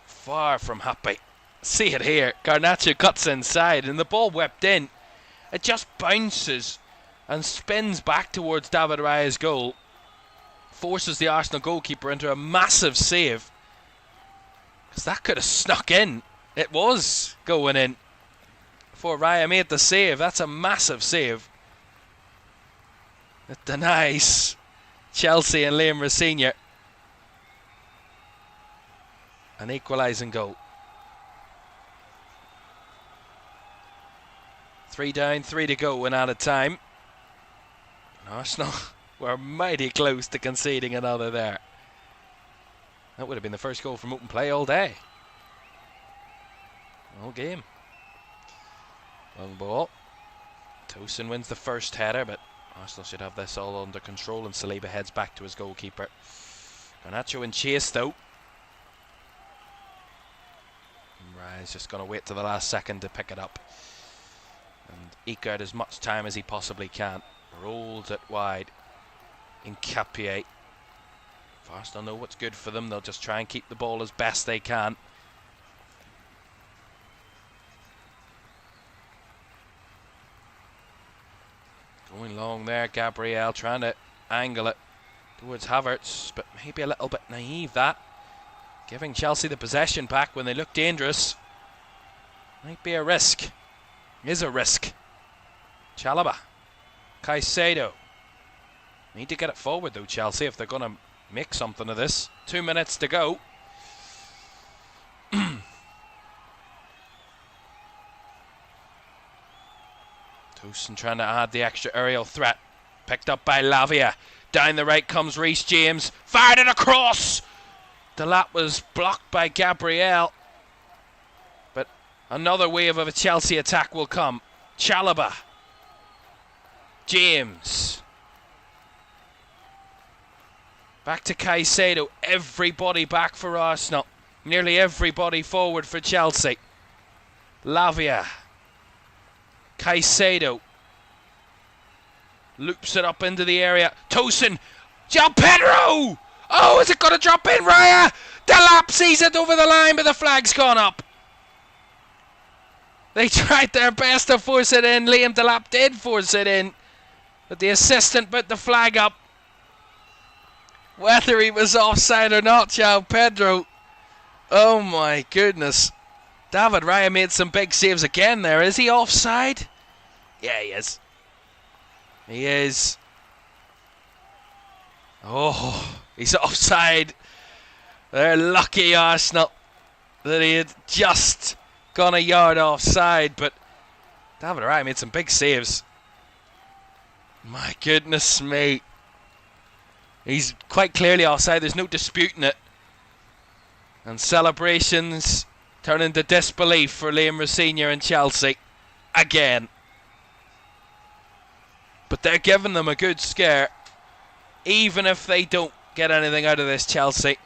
far from happy. See it here. Garnacho cuts inside and the ball whipped in. It just bounces and spins back towards David Raya's goal. Forces the Arsenal goalkeeper into a massive save. Because that could have snuck in. It was going in before Raya made the save. That's a massive save. It denies Chelsea and Liam Senior an equalising goal. 3 down, 3 to go and out of time. Arsenal were mighty close to conceding another there. That would have been the first goal from open play all day. All game. Long ball. Tosin wins the first header, but Arsenal should have this all under control, and Saliba heads back to his goalkeeper. Garnacho in chase though. Raya's just going to wait to the last second to pick it up and eke out as much time as he possibly can. Rolls it wide. Nkapie. If Arsenal know what's good for them, they'll just try and keep the ball as best they can. Going long there, Gabriel trying to angle it towards Havertz, but maybe a little bit naive that. Giving Chelsea the possession back when they look dangerous might be a risk. Is a risk. Chalobah. Caicedo. Need to get it forward though, Chelsea, if they're going to make something of this. 2 minutes to go. Tosin trying to add the extra aerial threat. Picked up by Lavia. Down the right comes Reece James. Fired it across! Delap was blocked by Gabriel. But another wave of a Chelsea attack will come. Chalobah. James. Back to Caicedo. Everybody back for Arsenal. Nearly everybody forward for Chelsea. Lavia. Caicedo. Loops it up into the area. Tosin. João Pedro! Oh, is it going to drop in? Raya! Delap sees it over the line, but the flag's gone up. They tried their best to force it in. Liam Delap did force it in, but the assistant put the flag up. Whether he was offside or not, João Pedro. Oh my goodness. David Raya made some big saves again there. Is he offside? Yeah, he is. He is. Oh, he's offside. They're lucky, Arsenal, that he had just gone a yard offside, but David Raya made some big saves. My goodness me. He's quite clearly offside, there's no disputing it. And celebrations turn into disbelief for Liam Senior and Chelsea. Again. But they're giving them a good scare. Even if they don't get anything out of this, Chelsea,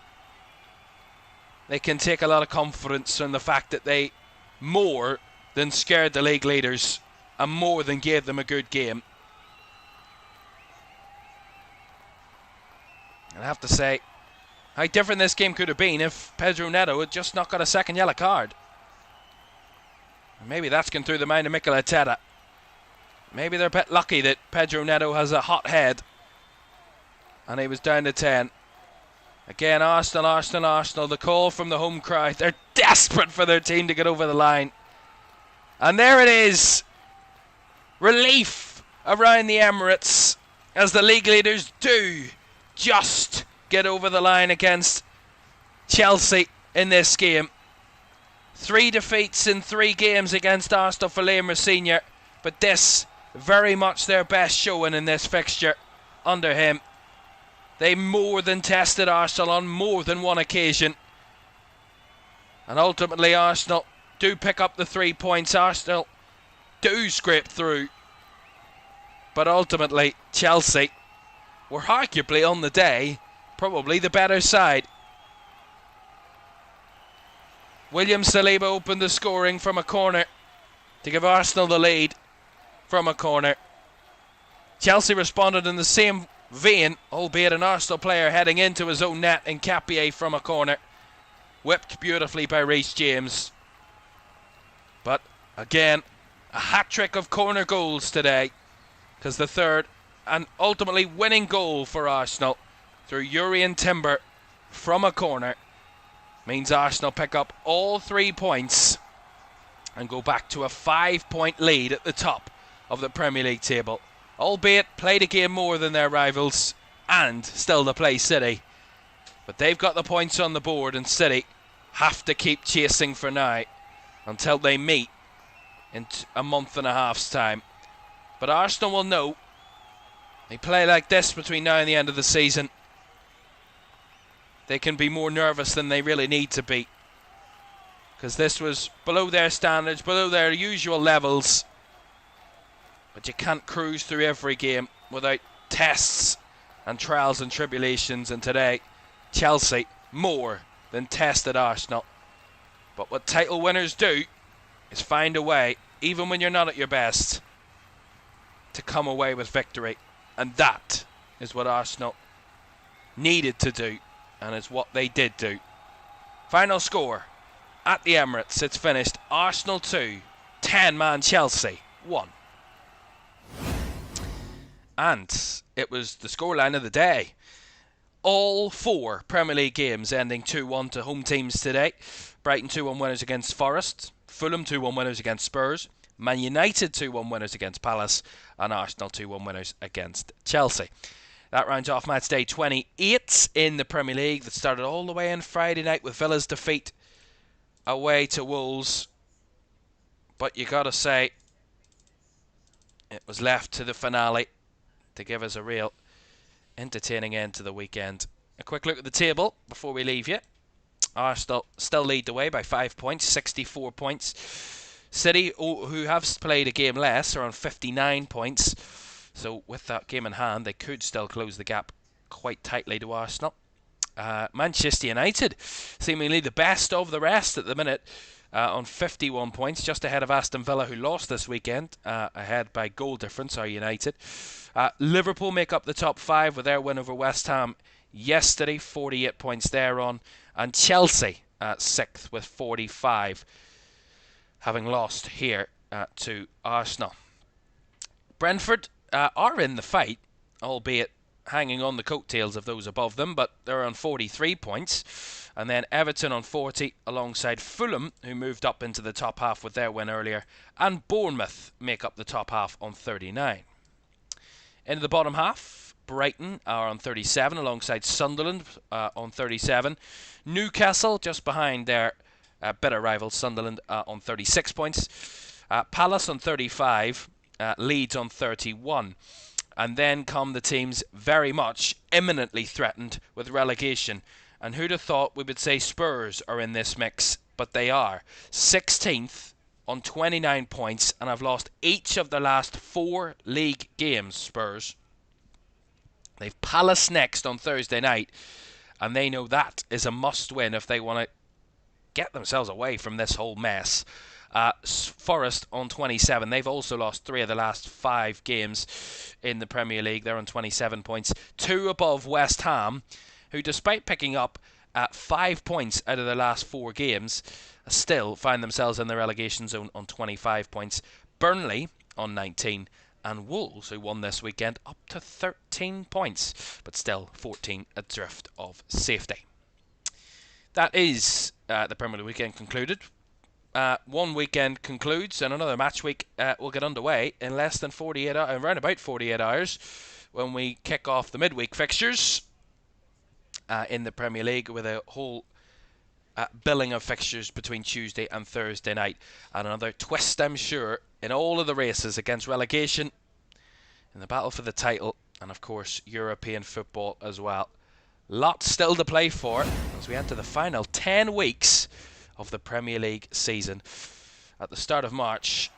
they can take a lot of confidence from the fact that they more than scared the league leaders and more than gave them a good game. And I have to say, how different this game could have been if Pedro Neto had just not got a second yellow card. Maybe that's gone through the mind of Mikel Arteta. Maybe they're a bit lucky that Pedro Neto has a hot head and he was down to 10. Again, Arsenal. The call from the home crowd. They're desperate for their team to get over the line. And there it is. Relief around the Emirates as the league leaders do just get over the line against Chelsea in this game. 3 defeats in 3 games against Arsenal for Liam Senior, but this very much their best showing in this fixture under him. They more than tested Arsenal on more than one occasion, and ultimately Arsenal do pick up the 3 points. Arsenal do scrape through, but ultimately Chelsea were arguably on the day probably the better side. William Saliba opened the scoring from a corner to give Arsenal the lead from a corner. Chelsea responded in the same vein, albeit an Arsenal player heading into his own net in Capier from a corner. Whipped beautifully by Reece James. But again, a hat-trick of corner goals today, because the third and ultimately winning goal for Arsenal through Urian Timber from a corner means Arsenal pick up all 3 points and go back to a 5-point lead at the top of the Premier League table. Albeit played a game more than their rivals and still to play City. But they've got the points on the board, and City have to keep chasing for now until they meet in a month and a half's time. But Arsenal will know they play like this between now and the end of the season. They can be more nervous than they really need to be, because this was below their standards, below their usual levels. But you can't cruise through every game without tests and trials and tribulations, and today Chelsea more than tested Arsenal. But what title winners do is find a way, even when you're not at your best, to come away with victory. And that is what Arsenal needed to do, and it's what they did do. Final score at the Emirates, it's finished Arsenal 2, 10-man Chelsea 1. And it was the scoreline of the day. All 4 Premier League games ending 2-1 to home teams today. Brighton 2-1 winners against Forest, Fulham 2-1 winners against Spurs, Man United 2-1 winners against Palace, and Arsenal 2-1 winners against Chelsea. That rounds off match day 28 in the Premier League, that started all the way on Friday night with Villa's defeat away to Wolves. But you got to say, it was left to the finale to give us a real entertaining end to the weekend. A quick look at the table before we leave you. Arsenal still lead the way by 5 points, 64 points. City, who have played a game less, are on 59 points. So with that game in hand, they could still close the gap quite tightly to Arsenal. Manchester United, seemingly the best of the rest at the minute, on 51 points, just ahead of Aston Villa, who lost this weekend, ahead by goal difference, are United. Liverpool make up the top 5 with their win over West Ham yesterday, 48 points there on. And Chelsea at 6th with 45, having lost here to Arsenal. Brentford are in the fight, albeit hanging on the coattails of those above them, but they're on 43 points. And then Everton on 40, alongside Fulham, who moved up into the top half with their win earlier, and Bournemouth make up the top half on 39. Into the bottom half, Brighton are on 37, alongside Sunderland on 37. Newcastle just behind their bitter rivals Sunderland on 36 points. Palace on 35, Leeds on 31. And then come the teams very much imminently threatened with relegation. And who'd have thought we would say Spurs are in this mix? But they are. 16th on 29 points, and have lost each of their last 4 league games, Spurs. They've Palace next on Thursday night, and they know that is a must-win if they want to get themselves away from this whole mess. Forest on 27. They've also lost 3 of the last 5 games in the Premier League. They're on 27 points. 2 above West Ham, who, despite picking up 5 points out of their last 4 games, still find themselves in the relegation zone on 25 points. Burnley on 19. And Wolves, who won this weekend, up to 13 points, but still 14 adrift of safety. That is the Premier League weekend concluded. one weekend concludes and another match week will get underway in less than 48 hours, around about 48 hours, when we kick off the midweek fixtures in the Premier League with a whole billing of fixtures between Tuesday and Thursday night, and another twist, I'm sure, in all of the races against relegation, in the battle for the title, and of course European football as well. Lots still to play for as we enter the final 10 weeks of the Premier League season. At the start of March,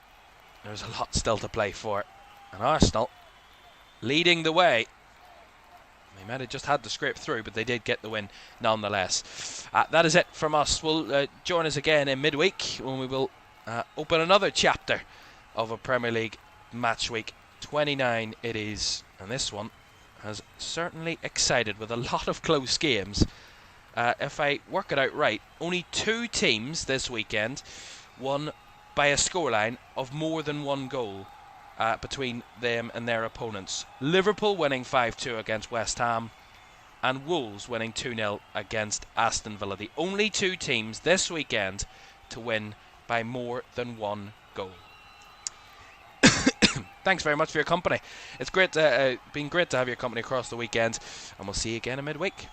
there's a lot still to play for, and Arsenal leading the way. They might have just had to scrape through, but they did get the win nonetheless. That is it from us. We'll join us again in midweek when we will open another chapter of a Premier League match week. 29 it is, and this one has certainly excited with a lot of close games. If I work it out right, only 2 teams this weekend won by a scoreline of more than 1 goal between them and their opponents. Liverpool winning 5-2 against West Ham, and Wolves winning 2-0 against Aston Villa. The only 2 teams this weekend to win by more than 1 goal. Thanks very much for your company. It's been great to have your company across the weekend, and we'll see you again in midweek.